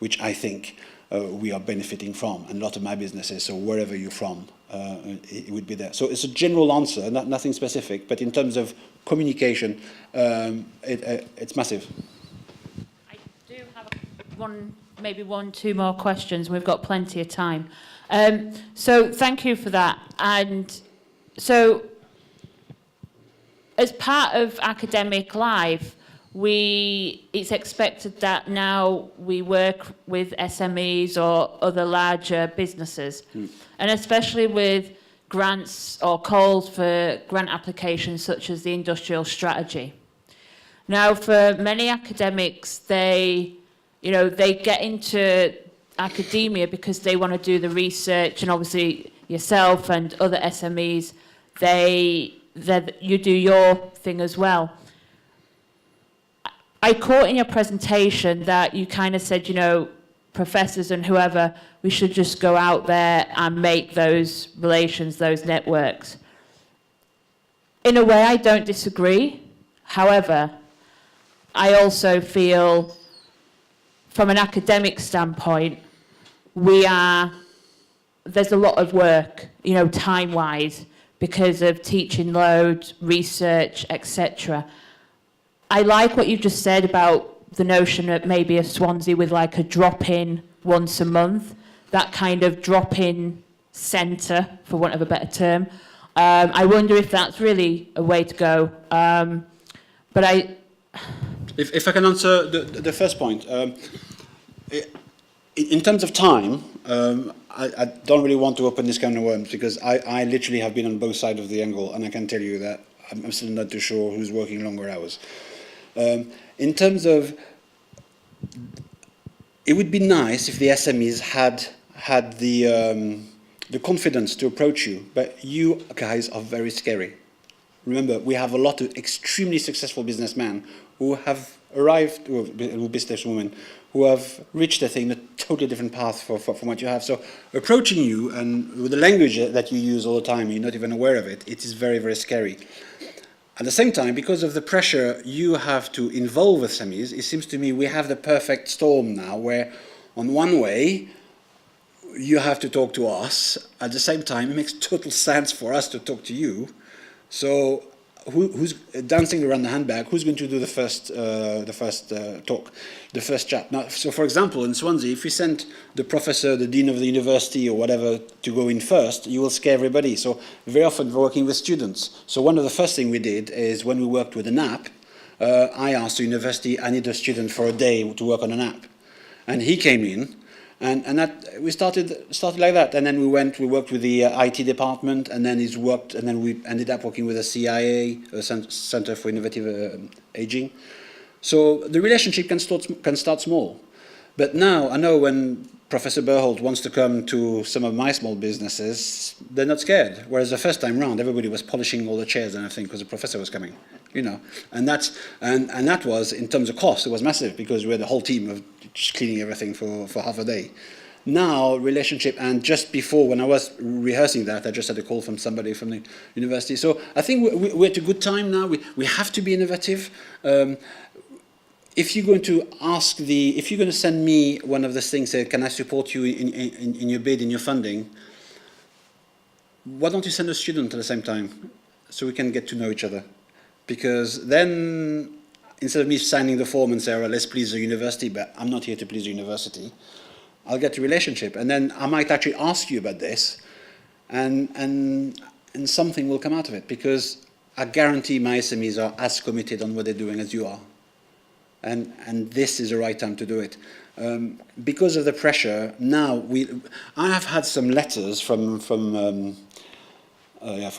which I think we are benefiting from. And a lot of my businesses, so wherever you're from, it would be there. So it's a general answer, nothing specific, but in terms of communication, it's massive. I do have maybe 2 more questions. We've got plenty of time. So thank you for that. And so as part of Academic Live, it's expected that now we work with SMEs or other larger businesses, and especially with grants or calls for grant applications such as the industrial strategy. Now, for many academics, they get into academia because they want to do the research, and obviously yourself and other SMEs, you do your thing as well. I caught in your presentation that you kind of said, professors and whoever, we should just go out there and make those relations, those networks. In a way, I don't disagree. However, I also feel, from an academic standpoint, there's a lot of work, time-wise, because of teaching load, research, etc. I like what you just said about the notion of maybe a Swansea with like a drop-in once a month, that kind of drop-in centre, for want of a better term. I wonder if that's really a way to go. If I can answer the first point. In terms of time, I don't really want to open this can of worms because I literally have been on both sides of the angle, and I can tell you that I'm still not too sure who's working longer hours. In terms of, it would be nice if the SMEs had the confidence to approach you, but you guys are very scary. Remember, we have a lot of extremely successful businessmen who have arrived, or businesswomen, who have reached a thing, a totally different path from what you have. So approaching you, and with the language that you use all the time, you're not even aware of it, it is very, very scary. At the same time, because of the pressure you have to involve SMEs, it seems to me we have the perfect storm now, where on one way, you have to talk to us. At the same time, it makes total sense for us to talk to you. So who's dancing around the handbag? Who's going to do the first talk, the first chat? Now, so for example, in Swansea, if we send the professor, the dean of the university or whatever to go in first, you will scare everybody. So very often we're working with students. So one of the first things we did is when we worked with an app, I asked the university, I need a student for a day to work on an app. And he came in. And that we started like that, and then we worked with the IT department, and then we ended up working with the CIA, Center for Innovative Aging. So the relationship can start small, but now I know when Professor Berholt wants to come to some of my small businesses, they're not scared. Whereas the first time round, everybody was polishing all the chairs and everything because the professor was coming, and that was, in terms of cost, it was massive because we had a whole team of just cleaning everything for half a day. Now, relationship, and just before, when I was rehearsing that, I just had a call from somebody from the university. So I think we're at a good time now. We have to be innovative. If you're going to send me one of those things, say, can I support you in your bid, in your funding? Why don't you send a student at the same time so we can get to know each other? Because then, instead of me signing the form and saying, let's please the university, but I'm not here to please the university, I'll get a relationship. And then I might actually ask you about this, and something will come out of it, because I guarantee my SMEs are as committed on what they're doing as you are. And this is the right time to do it. Because of the pressure, now I have had some letters from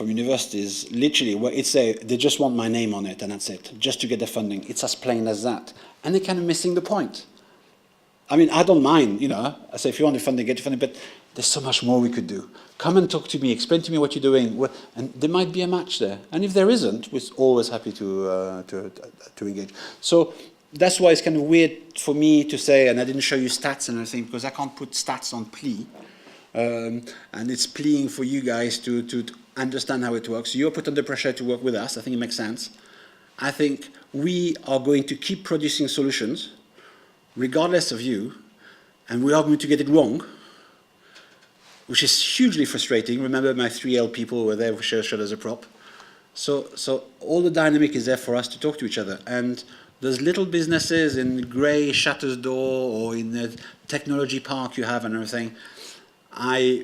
universities, literally, where they just want my name on it, and that's it, just to get the funding. It's as plain as that. And they're kind of missing the point. I mean, I don't mind, I say, if you want the funding, get the funding, but there's so much more we could do. Come and talk to me, explain to me what you're doing, and there might be a match there. And if there isn't, we're always happy to engage. So that's why it's kind of weird for me to say, and I didn't show you stats and everything, because I can't put stats on plea. And it's pleading for you guys to understand how it works. You're put under pressure to work with us. I think it makes sense. I think we are going to keep producing solutions, regardless of you, and we are going to get it wrong, which is hugely frustrating. Remember, my 3L people were there, showed as a prop. So all the dynamic is there for us to talk to each other. And those little businesses in grey shutters door or in the technology park you have and everything,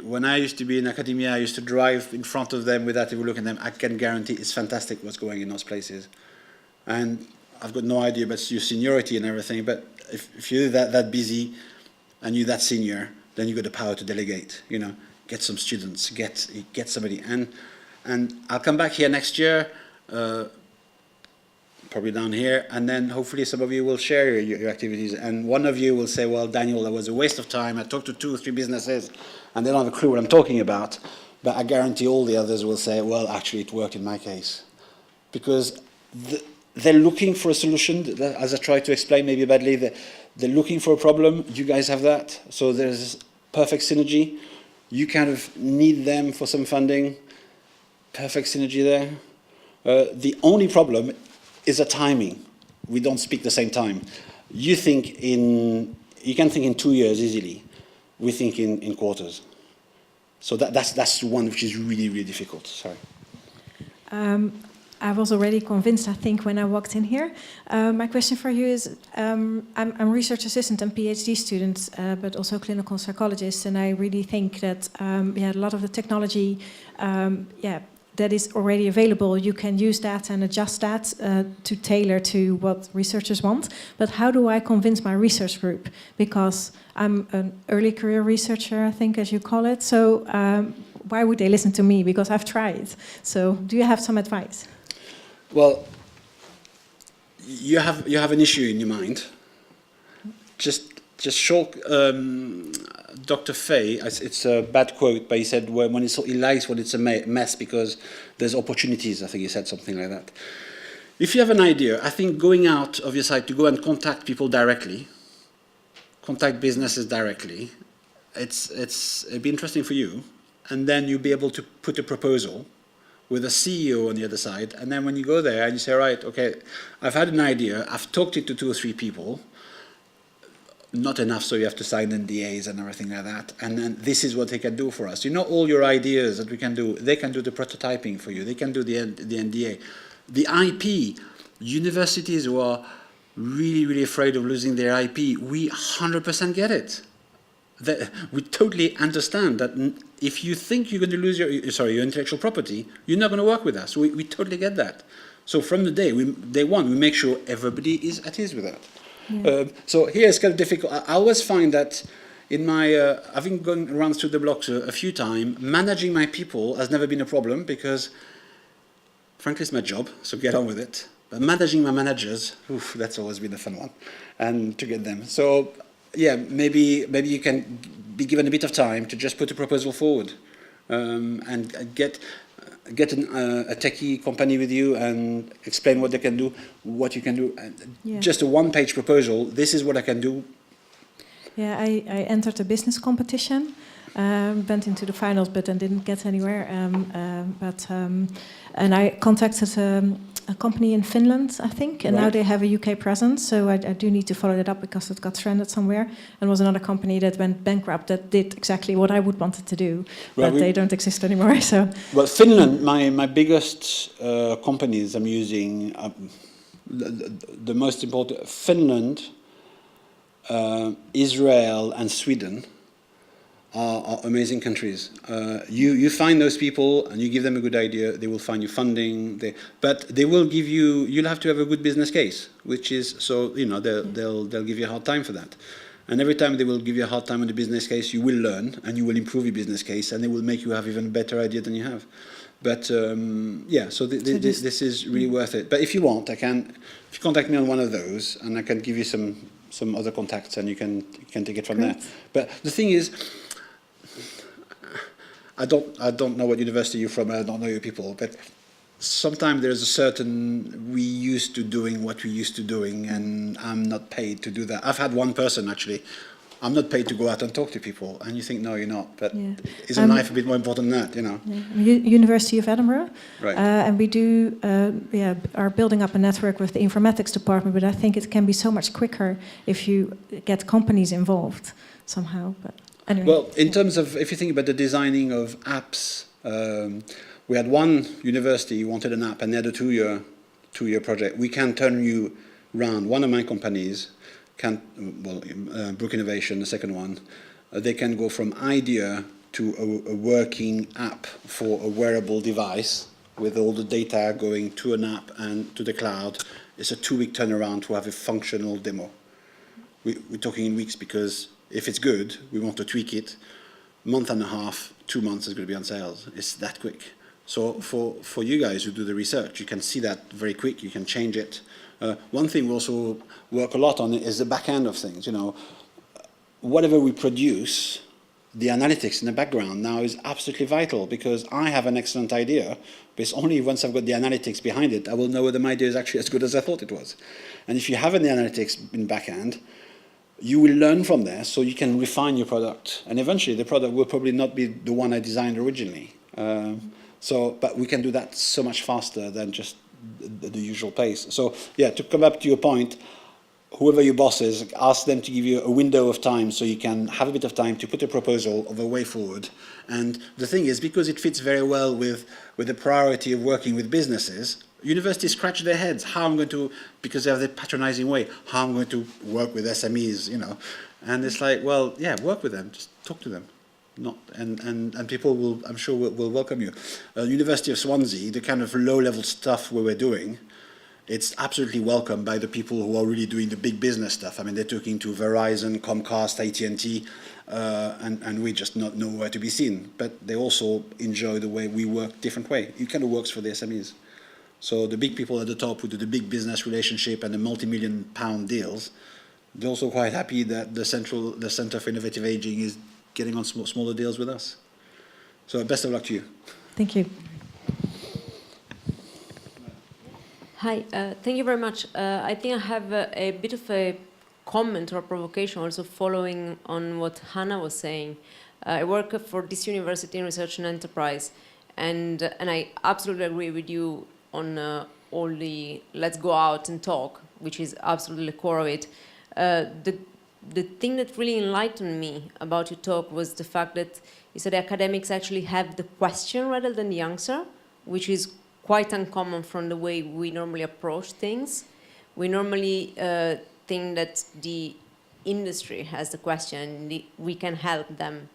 when I used to be in academia, I used to drive in front of them without even looking at them. I can guarantee it's fantastic what's going in those places. And I've got no idea about your seniority and everything, but if you're that busy and you're that senior, then you've got the power to delegate, you know, get some students, get somebody. And I'll come back here next year, probably down here, and then hopefully some of you will share your activities, and one of you will say, well, Daniel, that was a waste of time. I talked to 2 or 3 businesses, and they don't have a clue what I'm talking about, but I guarantee all the others will say, well, actually, it worked in my case. Because they're looking for a solution, as I tried to explain maybe badly, they're looking for a problem, you guys have that, so there's perfect synergy. You kind of need them for some funding, perfect synergy there. The only problem is the timing. We don't speak the same time. You can think in 2 years easily. We think in quarters. So that's one which is really, really difficult. Sorry. I was already convinced, I think, when I walked in here. My question for you is, I'm a research assistant and PhD student, but also clinical psychologist, and I really think that a lot of the technology, that is already available, you can use that and adjust that to tailor to what researchers want. But how do I convince my research group? Because I'm an early career researcher, I think, as you call it. So why would they listen to me? Because I've tried. So do you have some advice? Well, you have an issue in your mind. Just show Dr. Fay. It's a bad quote, but he said he likes when it's a mess because there's opportunities. I think he said something like that. If you have an idea, I think going out of your side to go and contact people directly, contact businesses directly, it'd be interesting for you, and then you'll be able to put a proposal with a CEO on the other side, and then when you go there and you say, right, okay, I've had an idea, I've talked it to 2 or 3 people, not enough, so you have to sign NDAs and everything like that, and then this is what they can do for us. You know, all your ideas that we can do, they can do the prototyping for you, they can do the NDA. The IP, universities who are really, really afraid of losing their IP, we 100% get it. We totally understand that if you think you're going to lose your intellectual property, you're not going to work with us. We totally get that. So from the day one, we make sure everybody is at ease with that. Yeah. So here it's kind of difficult. I always find that in my, having gone around through the blocks a few times, managing my people has never been a problem because, frankly, it's my job, so get on with it. But managing my managers, that's always been a fun one, and to get them. So, yeah, maybe you can be given a bit of time to just put a proposal forward and get a techie company with you and explain what they can do, what you can do. And just a one-page proposal, this is what I can do. Yeah, I entered a business competition, went into the finals, but then didn't get anywhere. And I contacted a company in Finland, I think, and now they have a UK presence, so I do need to follow that up because it got stranded somewhere. And was another company that went bankrupt that did exactly what I would want it to do, but they don't exist anymore. So, well, Finland, my biggest companies I'm using, the most important, Finland, Israel and Sweden are amazing countries. You find those people and you give them a good idea, they will find you funding, but they will give you'll have to have a good business case, which is, so, you know, they'll give you a hard time for that. And every time they will give you a hard time on the business case, you will learn and you will improve your business case and they will make you have even a better idea than you have. But yeah, so this is really worth it. But if you want, if you contact me on one of those and I can give you some other contacts and you can take it from there. But the thing is, I don't know what university you're from, I don't know your people, but sometimes there's a certain, we used to doing what we used to doing and I'm not paid to do that. I've had one person actually, I'm not paid to go out and talk to people, and you think, no, you're not, but isn't life a bit more important than that, you know? Yeah. University of Edinburgh, right. And we do, are building up a network with the informatics department, but I think it can be so much quicker if you get companies involved somehow, but... Anyway, well, in terms of, if you think about the designing of apps, we had one university who wanted an app and they had a two-year project. We can turn you around. One of my companies Brook Innovation, the second one, they can go from idea to a working app for a wearable device with all the data going to an app and to the cloud it's a 2-week turnaround to have a functional demo. We're talking in weeks because if it's good, we want to tweak it. Month and a half, 2 months is going to be on sales. It's that quick. So for you guys who do the research, you can see that very quick. You can change it. One thing we also work a lot on is the back end of things. You know, whatever we produce, the analytics in the background now is absolutely vital, because I have an excellent idea, but it's only once I've got the analytics behind it, I will know whether my idea is actually as good as I thought it was. And if you have any analytics in back end, you will learn from there, so you can refine your product. And eventually the product will probably not be the one I designed originally. But we can do that so much faster than just the usual pace. So yeah, to come back to your point, whoever your boss is, ask them to give you a window of time so you can have a bit of time to put a proposal of a way forward. And the thing is, because it fits very well with the priority of working with businesses, universities scratch their heads, how I'm going to, because they have the patronizing way, how I'm going to work with SMEs, you know. And it's like, well, yeah, work with them, just talk to them. And people will, I'm sure, will welcome you. University of Swansea, the kind of low-level stuff we were doing, it's absolutely welcomed by the people who are really doing the big business stuff. I mean, they're talking to Verizon, Comcast, AT&T, and we just not know where to be seen. But they also enjoy the way we work different way. It kind of works for the SMEs. So the big people at the top who do the big business relationship and the multi-million-pound deals, they're also quite happy that the Centre for Innovative Aging is getting on smaller deals with us. So best of luck to you. Thank you. Hi, thank you very much. I think I have a bit of a comment or provocation also following on what Hannah was saying. I work for this university in research and enterprise, and I absolutely agree with you on all the let's go out and talk, which is absolutely the core of it. The thing that really enlightened me about your talk was the fact that you said academics actually have the question rather than the answer, which is quite uncommon from the way we normally approach things. We normally think that the industry has the question and we can help them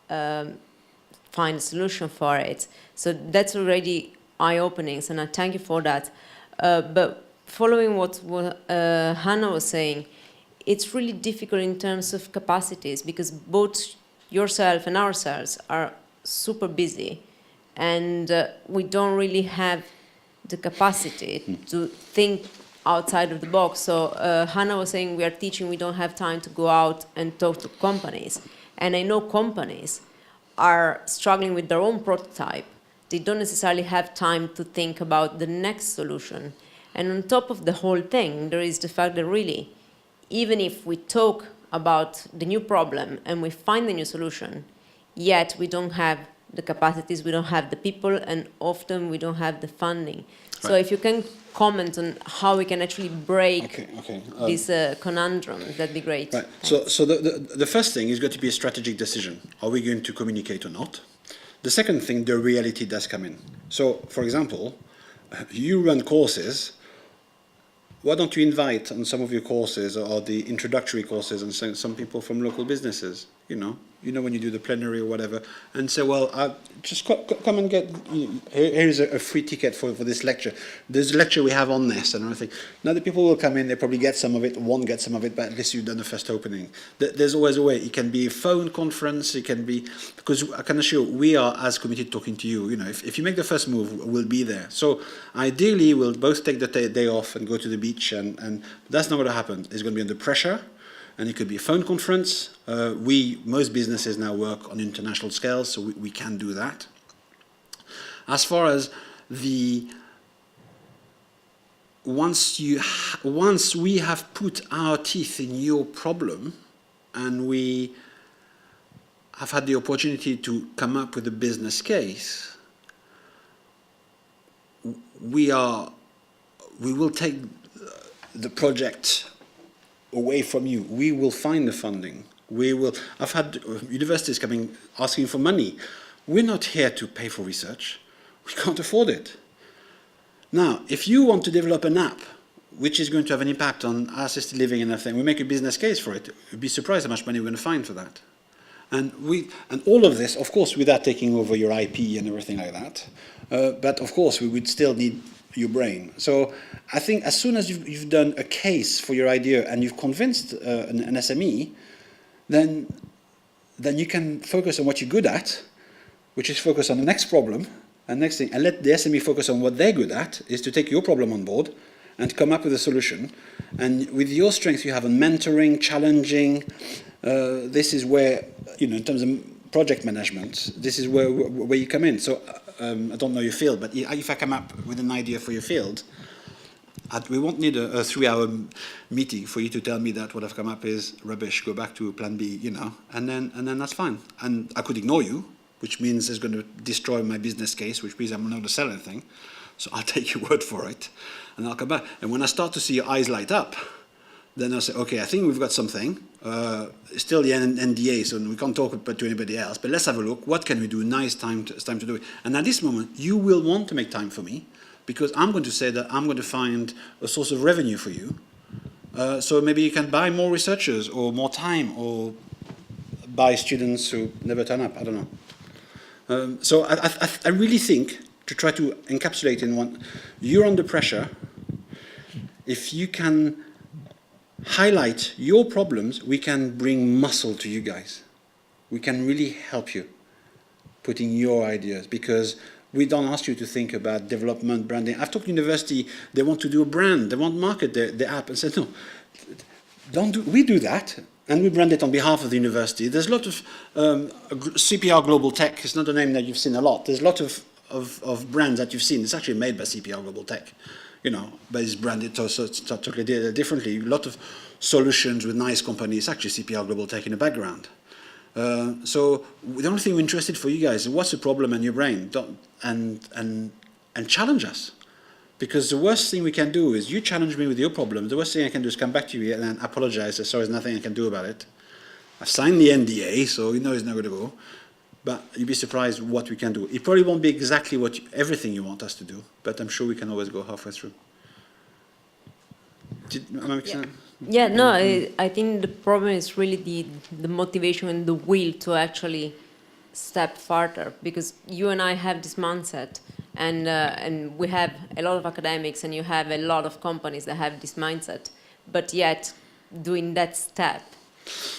find a solution for it. So that's already eye-opening, and I thank you for that. But following what Hannah was saying, it's really difficult in terms of capacities, because both yourself and ourselves are super busy, and we don't really have the capacity to think outside of the box. So Hannah was saying we are teaching, we don't have time to go out and talk to companies. And I know companies are struggling with their own prototype. They don't necessarily have time to think about the next solution. And on top of the whole thing, there is the fact that really, even if we talk about the new problem and we find the new solution, yet we don't have the capacities, we don't have the people, and often we don't have the funding. Right. So if you can comment on how we can actually break this conundrum, that'd be great. Right. So the first thing is going to be a strategic decision. Are we going to communicate or not? The second thing, the reality does come in. So, for example, you run courses. Why don't you invite on some of your courses or the introductory courses and some people from local businesses, you know when you do the plenary or whatever, and say, well, just come and get, here's a free ticket for this lecture. There's a lecture we have on this and everything. Now the people will come in, they probably get some of it, won't get some of it, but at least you've done the first opening. There's always a way. It can be a phone conference, it can be, because I can assure we are as committed talking to you. You know, if you make the first move, we'll be there. So ideally, we'll both take the day off and go to the beach, and that's not going to happen. It's going to be under pressure. And it could be a phone conference. Most businesses now work on international scales, so we can do that. As far as once we have put our teeth in your problem, and we have had the opportunity to come up with a business case, we will take the project away from you. We will find the funding. I've had universities coming asking for money. We're not here to pay for research. We can't afford it. Now, if you want to develop an app which is going to have an impact on assisted living and everything, we make a business case for it. You'd be surprised how much money we're going to find for that. And all of this, of course, without taking over your IP and everything like that. But of course, we would still need your brain. So I think as soon as you've done a case for your idea and you've convinced an SME, then you can focus on what you're good at, which is focus on the next problem and next thing, and let the SME focus on what they're good at, is to take your problem on board and come up with a solution. And with your strength, you have a mentoring, challenging. This is where, in terms of project management, this is where you come in. So I don't know your field, but if I come up with an idea for your field, we won't need a 3-hour meeting for you to tell me that what I've come up is rubbish, go back to plan B, and then that's fine. And I could ignore you, which means it's going to destroy my business case, which means I'm not going to sell anything. So I'll take your word for it, and I'll come back. And when I start to see your eyes light up, then I'll say, okay, I think we've got something. Still the NDA, so we can't talk about to anybody else, but let's have a look. What can we do? It's time to do it. And at this moment, you will want to make time for me, because I'm going to say that I'm going to find a source of revenue for you. So maybe you can buy more researchers or more time, or buy students who never turn up. I don't know. So I really think, to try to encapsulate in one, you're under pressure. If you can highlight your problems, we can bring muscle to you guys. We can really help you putting your ideas, because we don't ask you to think about development, branding. I've talked to university, they want to do a brand, they want to market their app, and said, no, we do that, and we brand it on behalf of the university. There's a lot of CPR Global Tech, it's not a name that you've seen a lot. There's a lot of brands that you've seen. It's actually made by CPR Global Tech, but it's branded so totally differently. A lot of solutions with nice companies, actually CPR Global Tech in the background. So the only thing we're interested for you guys is what's the problem in your brain, and challenge us. Because the worst thing we can do is you challenge me with your problem. The worst thing I can do is come back to you and then apologize. Sorry, there's nothing I can do about it. I've signed the NDA, so it's not going to go. But you'd be surprised what we can do. It probably won't be exactly everything you want us to do, but I'm sure we can always go halfway through. Am I making sense? Yeah, no, I think the problem is really the motivation and the will to actually step further, because you and I have this mindset, and we have a lot of academics, and you have a lot of companies that have this mindset, but yet doing that step.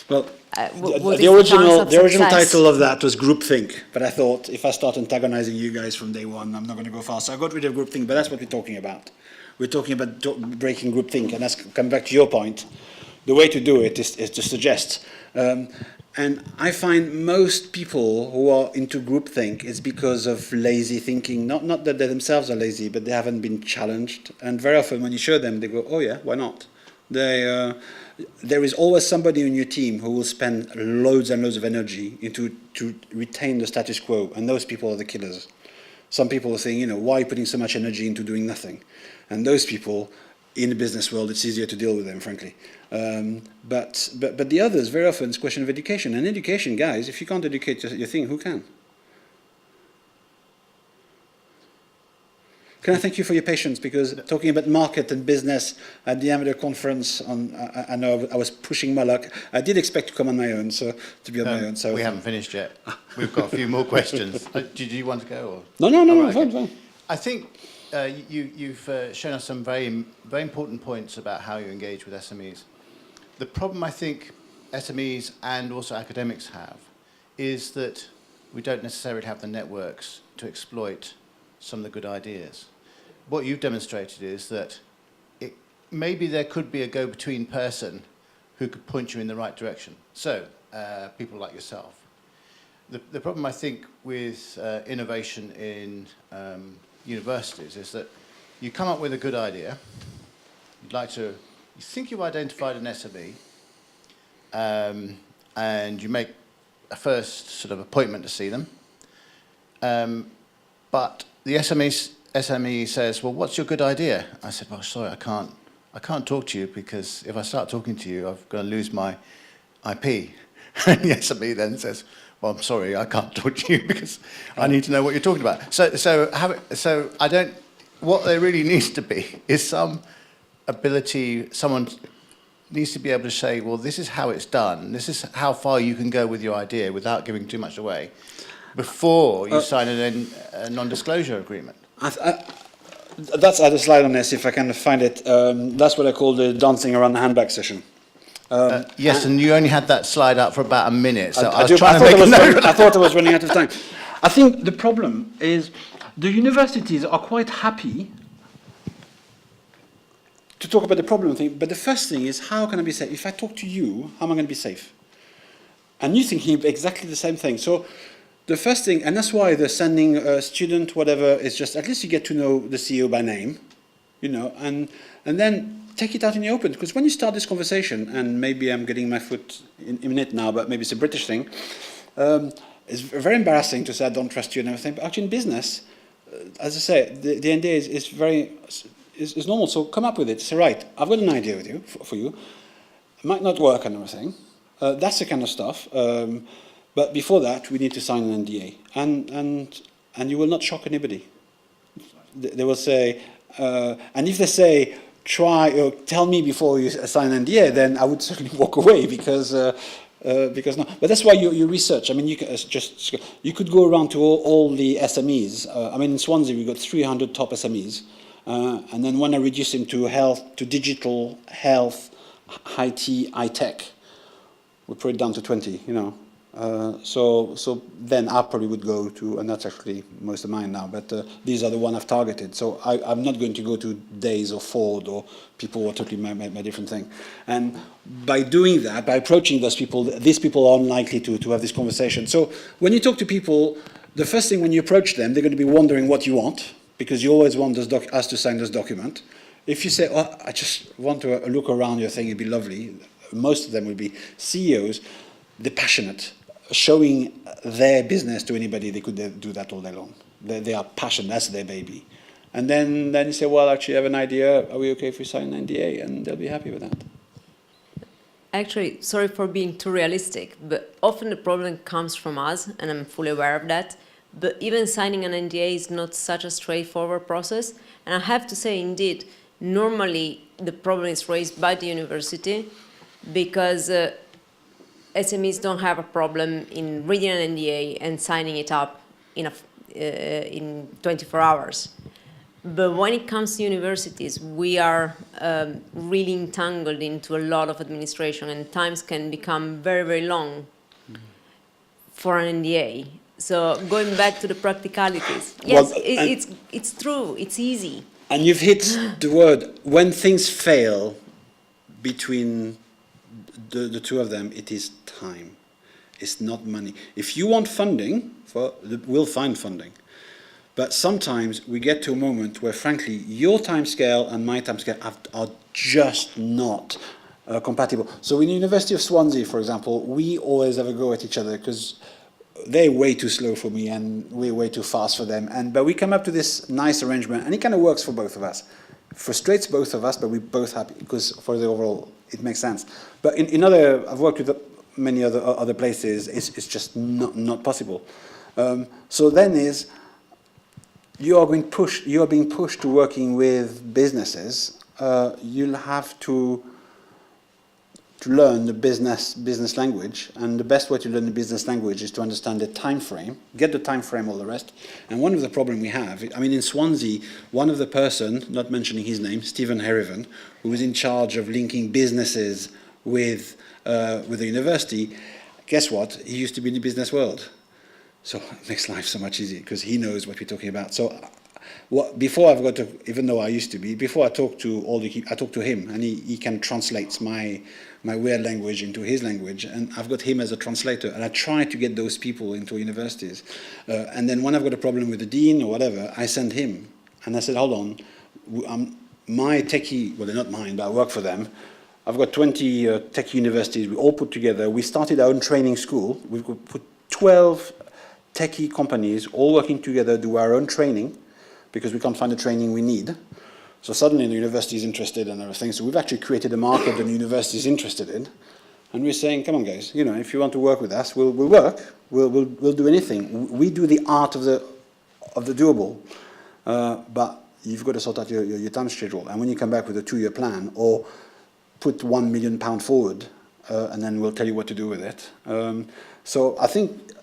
Well, the original title of that was groupthink, but I thought if I start antagonizing you guys from day one, I'm not going to go far. So I got rid of groupthink, but that's what we're talking about. We're talking about breaking groupthink, and that's come back to your point. The way to do it is to suggest. And I find most people who are into groupthink is because of lazy thinking. Not that they themselves are lazy, but they haven't been challenged. And very often when you show them, they go, oh yeah, why not? There is always somebody on your team who will spend loads and loads of energy to retain the status quo, and those people are the killers. Some people are saying, why are you putting so much energy into doing nothing? And those people, in the business world, it's easier to deal with them, frankly. But the others, very often, it's a question of education. And education, guys, if you can't educate your thing, who can? Can I thank you for your patience? Because talking about market and business at the amateur conference, I know I was pushing my luck. I did expect to come on my own, to be on my own. So we haven't finished yet. We've got a few more questions. Did you want to go? Or? No, fine. I think you've shown us some very, very important points about how you engage with SMEs. The problem I think SMEs and also academics have is that we don't necessarily have the networks to exploit some of the good ideas. What you've demonstrated is that maybe there could be a go-between person who could point you in the right direction. So, people like yourself. The problem, I think, with innovation in universities is that you come up with a good idea, you think you've identified an SME, and you make a first sort of appointment to see them, but the SME says, well, what's your good idea? I said, well, sorry, I can't talk to you, because if I start talking to you, I'm going to lose my IP. And the SME then says, well, I'm sorry, I can't talk to you because I need to know what you're talking about. So what there really needs to be is some ability, someone needs to be able to say, well, this is how it's done, this is how far you can go with your idea without giving too much away, before you sign a non-disclosure agreement. That's the slide on this, if I can find it. That's what I call the dancing around the handbag session. Yes, and you only had that slide up for about a minute, so I was I trying to make a note. I thought I was running out of time. I think the problem is the universities are quite happy to talk about the problem thing, but the first thing is, how can I be safe? If I talk to you, how am I going to be safe? And you're thinking exactly the same thing. So the first thing, and that's why the sending a student, whatever, is just, at least you get to know the CEO by name, you know, and then take it out in the open. Because when you start this conversation, and maybe I'm getting my foot in it now, but maybe it's a British thing, it's very embarrassing to say I don't trust you and everything, but actually in business, as I say, the NDA is very... is normal, so come up with it. Say, right, I've got an idea with you, for you. It might not work and everything. That's the kind of stuff. But before that, we need to sign an NDA. And you will not shock anybody. They will say, and if they say, tell me before you sign an NDA, then I would certainly walk away because no. But that's why you research. I mean, you could go around to all the SMEs. I mean, in Swansea, we've got 300 top SMEs. And then when I reduce them to health, to digital, health, IT, tech, we put it down to 20, you know. So then I probably would go to, and that's actually most of mine now, but these are the one I've targeted. So I'm not going to go to Days or Ford or people who are totally my different thing. And by doing that, by approaching these people are unlikely to have this conversation. So when you talk to people, the first thing when you approach them, they're going to be wondering what you want, because you always want us to sign this document. If you say, oh, I just want to look around your thing, it'd be lovely, most of them will be CEOs, they're passionate, showing their business to anybody, they could do that all day long. They are passionate, that's their baby. And then you say, well, actually, I have an idea, are we okay if we sign an NDA? And they'll be happy with that. Actually, sorry for being too realistic, but often the problem comes from us, and I'm fully aware of that. But even signing an NDA is not such a straightforward process. And I have to say, indeed, normally the problem is raised by the university because SMEs don't have a problem in reading an NDA and signing it up in 24 hours. But when it comes to universities, we are really entangled into a lot of administration, and times can become very, very long for an NDA. So going back to the practicalities, yes, well, it's true, it's easy. And you've hit the word, when things fail between the two of them, it is time. It's not money. If you want funding, we'll find funding. But sometimes we get to a moment where, frankly, your time scale and my time scale are just not compatible. So in the University of Swansea, for example, we always have a go at each other because they're way too slow for me and we're way too fast for them. But we come up to this nice arrangement, and it kind of works for both of us. Frustrates both of us, but we're both happy because for the overall, it makes sense. But I've worked with many other places. It's just not possible. So then you are being pushed to working with businesses. You'll have to learn the business language, and the best way to learn the business language is to understand the time frame, get the time frame, all the rest. And one of the problems we have, I mean, in Swansea, one of the person, not mentioning his name, Stephen Herrivan, who was in charge of linking businesses with the university, guess what? He used to be in the business world. So it makes life so much easier because he knows what we're talking about. So before I've got to, even though I used to be, before I talk to I talk to him, and he can translate my weird language into his language, and I've got him as a translator, and I try to get those people into universities. And then when I've got a problem with the dean or whatever, I send him, and I said, hold on, my techie, well, they're not mine, but I work for them. I've got 20 tech universities, we all put together. We started our own training school. We've put 12 techie companies all working together, do our own training, because we can't find the training we need. So suddenly the university is interested and everything. So we've actually created a market that the university is interested in. And we're saying, come on guys, if you want to work with us, we'll work. We'll do anything. We do the art of the doable. But you've got to sort out your time schedule. And when you come back with a 2-year plan, or put £1 million forward, and then we'll tell you what to do with it. So I think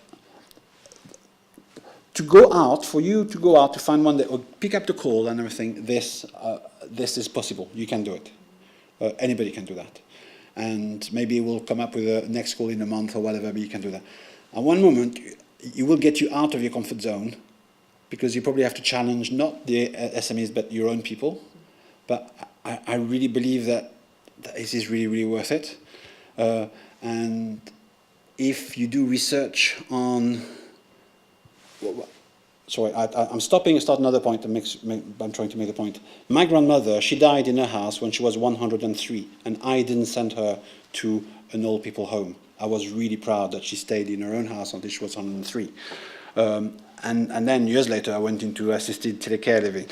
to go out, for you to go out to find one that would pick up the call and everything, this is possible. You can do it. Anybody can do that. And maybe we'll come up with a next call in a month or whatever, but you can do that. At one moment, it will get you out of your comfort zone, because you probably have to challenge not the SMEs, but your own people. But I really believe that this is really, really worth it. And if you do research on... Sorry, I'm stopping and start another point. I'm trying to make a point. My grandmother, she died in her house when she was 103, and I didn't send her to an old people home. I was really proud that she stayed in her own house until she was 103. And then years later, I went into assisted telecare living.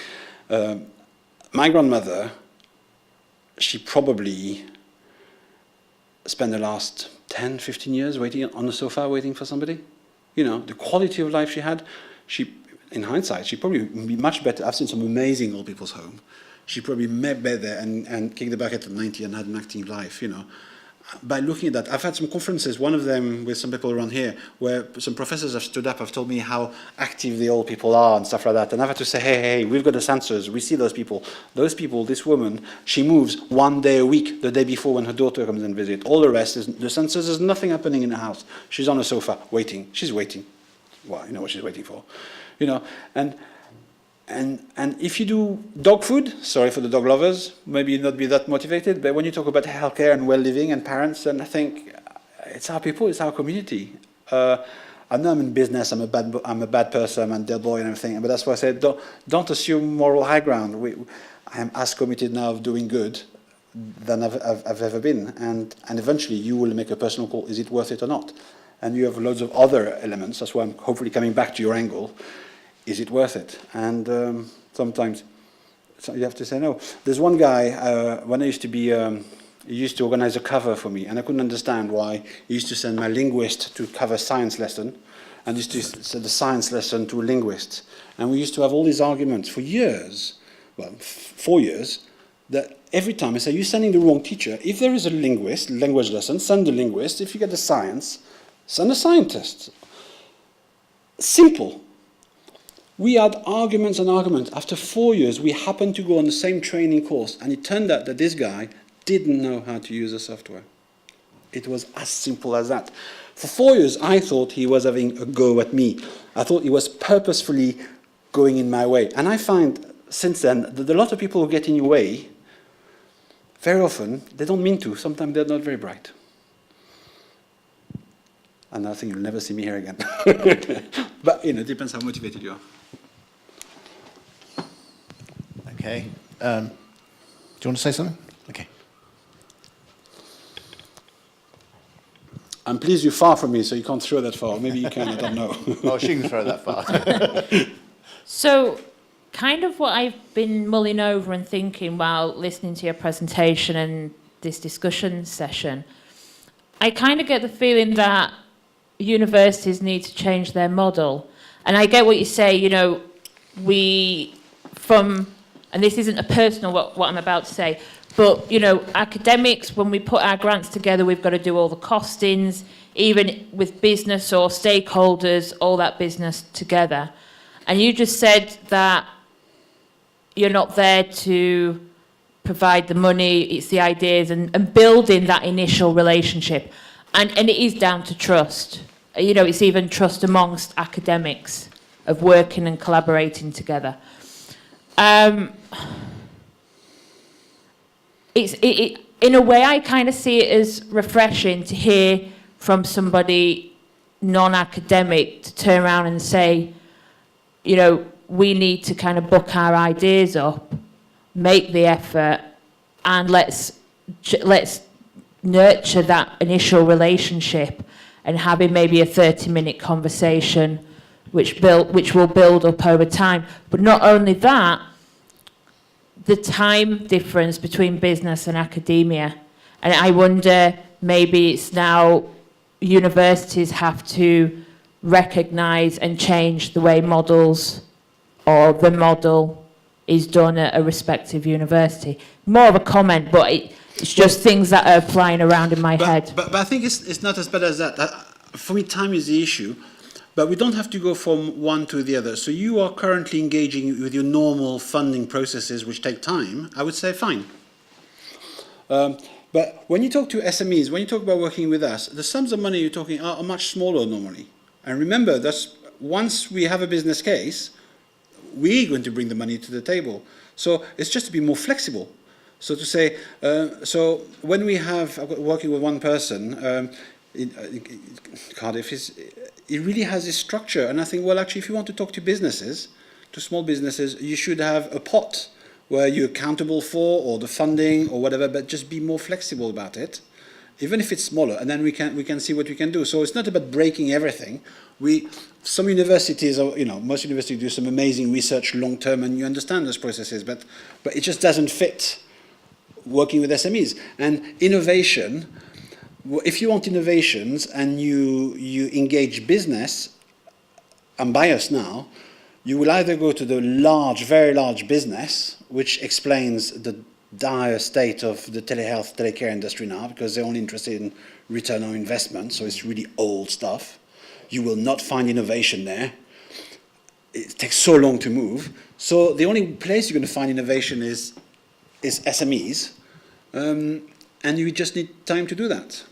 My grandmother, she probably spent the last 10, 15 years waiting on the sofa, waiting for somebody. You know, the quality of life she had, in hindsight, she probably would be much better. I've seen some amazing old people's home. She probably met better and kicked the bucket at 90 and had an active life, you know. By looking at that, I've had some conferences, one of them with some people around here, where some professors have stood up, have told me how active the old people are and stuff like that. And I've had to say, hey, we've got the sensors, we see those people. Those people, this woman, she moves 1 day a week, the day before when her daughter comes and visits. All the rest, the sensors, there's nothing happening in the house. She's on a sofa, waiting. She's waiting. Well, you know what she's waiting for. You know, and if you do dog food, sorry for the dog lovers, maybe not be that motivated, but when you talk about healthcare and well-living and parents, then I think it's our people, it's our community. I know I'm in business, I'm a bad person, I'm a dead boy and everything, but that's why I said don't assume moral high ground. I am as committed now of doing good than I've ever been, and eventually you will make a personal call, is it worth it or not? And you have loads of other elements, that's why I'm hopefully coming back to your angle. Is it worth it? And sometimes you have to say no. There's one guy, when I used to be, he used to organize a cover for me, and I couldn't understand why he used to send my linguist to cover science lesson, and used to send the science lesson to a linguist. And we used to have all these arguments for years, well, 4 years, that every time I say, you're sending the wrong teacher. If there is a linguist, language lesson, send the linguist. If you get the science, send a scientist. Simple. We had arguments and arguments. After 4 years, we happened to go on the same training course, and it turned out that this guy didn't know how to use the software. It was as simple as that. For 4 years, I thought he was having a go at me. I thought he was purposefully going in my way. And I find, since then, that a lot of people who get in your way, very often, they don't mean to. Sometimes they're not very bright. And I think you'll never see me here again. But, you know, it depends how motivated you are. Okay. Do you want to say something? Okay. I'm pleased you're far from me, so you can't throw that far. Maybe you can, I don't know. Oh, she can throw that far. So, kind of what I've been mulling over and thinking while listening to your presentation and this discussion session, I kind of get the feeling that universities need to change their model. And I get what you say, you know, and this isn't a personal what I'm about to say, but, you know, academics, when we put our grants together, we've got to do all the costings, even with business or stakeholders, all that business together. And you just said that you're not there to provide the money, it's the ideas and building that initial relationship. And it is down to trust. You know, it's even trust amongst academics of working and collaborating together. In a way, I kind of see it as refreshing to hear from somebody non-academic to turn around and say, you know, we need to kind of book our ideas up, make the effort, and let's nurture that initial relationship and having maybe a 30-minute conversation which will build up over time. But not only that, the time difference between business and academia. And I wonder, maybe it's now universities have to recognise and change the way models or the model is done at a respective university. More of a comment, but it's just things that are flying around in my head. But I think it's not as bad as that. For me, time is the issue. But we don't have to go from one to the other. So you are currently engaging with your normal funding processes, which take time. I would say fine. But when you talk to SMEs, when you talk about working with us, the sums of money you're talking are much smaller normally. And remember, that's once we have a business case, we're going to bring the money to the table. So it's just to be more flexible. So to say, so when we have working with one person, Cardiff, it really has this structure. And I think, well, actually, if you want to talk to businesses, to small businesses, you should have a pot where you're accountable for, or the funding, or whatever, but just be more flexible about it, even if it's smaller, and then we can see what we can do. So it's not about breaking everything. Some universities, most universities do some amazing research long term, and you understand those processes, but it just doesn't fit working with SMEs. And innovation, if you want innovations and you engage business, I'm biased now, you will either go to the large, very large business, which explains the dire state of the telehealth, telecare industry now, because they're only interested in return on investment, so it's really old stuff. You will not find innovation there. It takes so long to move. So the only place you're going to find innovation is SMEs, and you just need time to do that.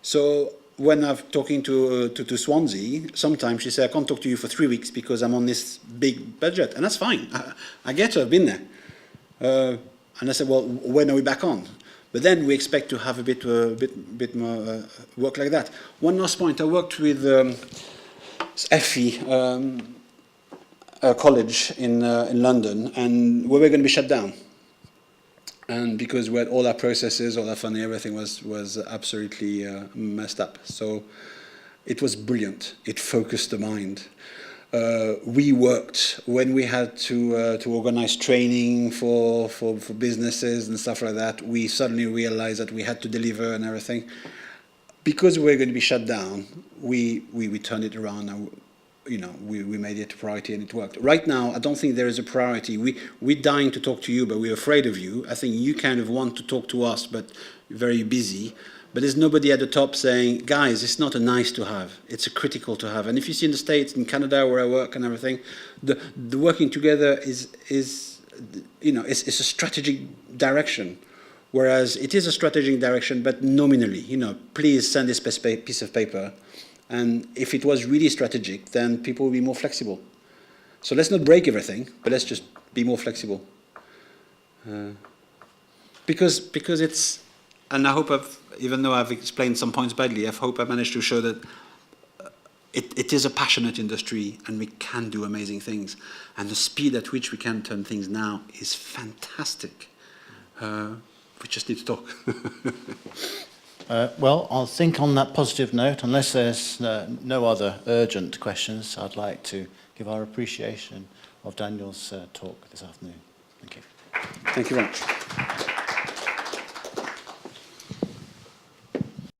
So when I'm talking to Swansea, sometimes she says, I can't talk to you for 3 weeks because I'm on this big budget. And that's fine. I get it, I've been there. And I said, well, when are we back on? But then we expect to have a bit more work like that. One last point, I worked with FE, a college in London, and we were going to be shut down. And because we had all our processes, all our funding, everything was absolutely messed up. So it was brilliant. It focused the mind. We worked when we had to organize training for businesses and stuff like that. We suddenly realized that we had to deliver and everything. Because we were going to be shut down, we turned it around and we made it a priority, and it worked. Right now, I don't think there is a priority. We're dying to talk to you, but we're afraid of you. I think you kind of want to talk to us, but you're very busy. But there's nobody at the top saying, guys, it's not a nice to have, it's a critical to have. And if you see in the States, in Canada, where I work and everything, the working together is a strategic direction. Whereas it is a strategic direction, but nominally, please send this piece of paper. And if it was really strategic, then people will be more flexible. So let's not break everything, but let's just be more flexible. Because it's, and I hope even though I've explained some points badly, I hope I managed to show that it is a passionate industry and we can do amazing things. And the speed at which we can turn things now is fantastic. We just need to talk. Well, I'll think on that positive note, unless there's no other urgent questions, I'd like to give our appreciation of Daniel's talk this afternoon. Thank you. Thank you very much.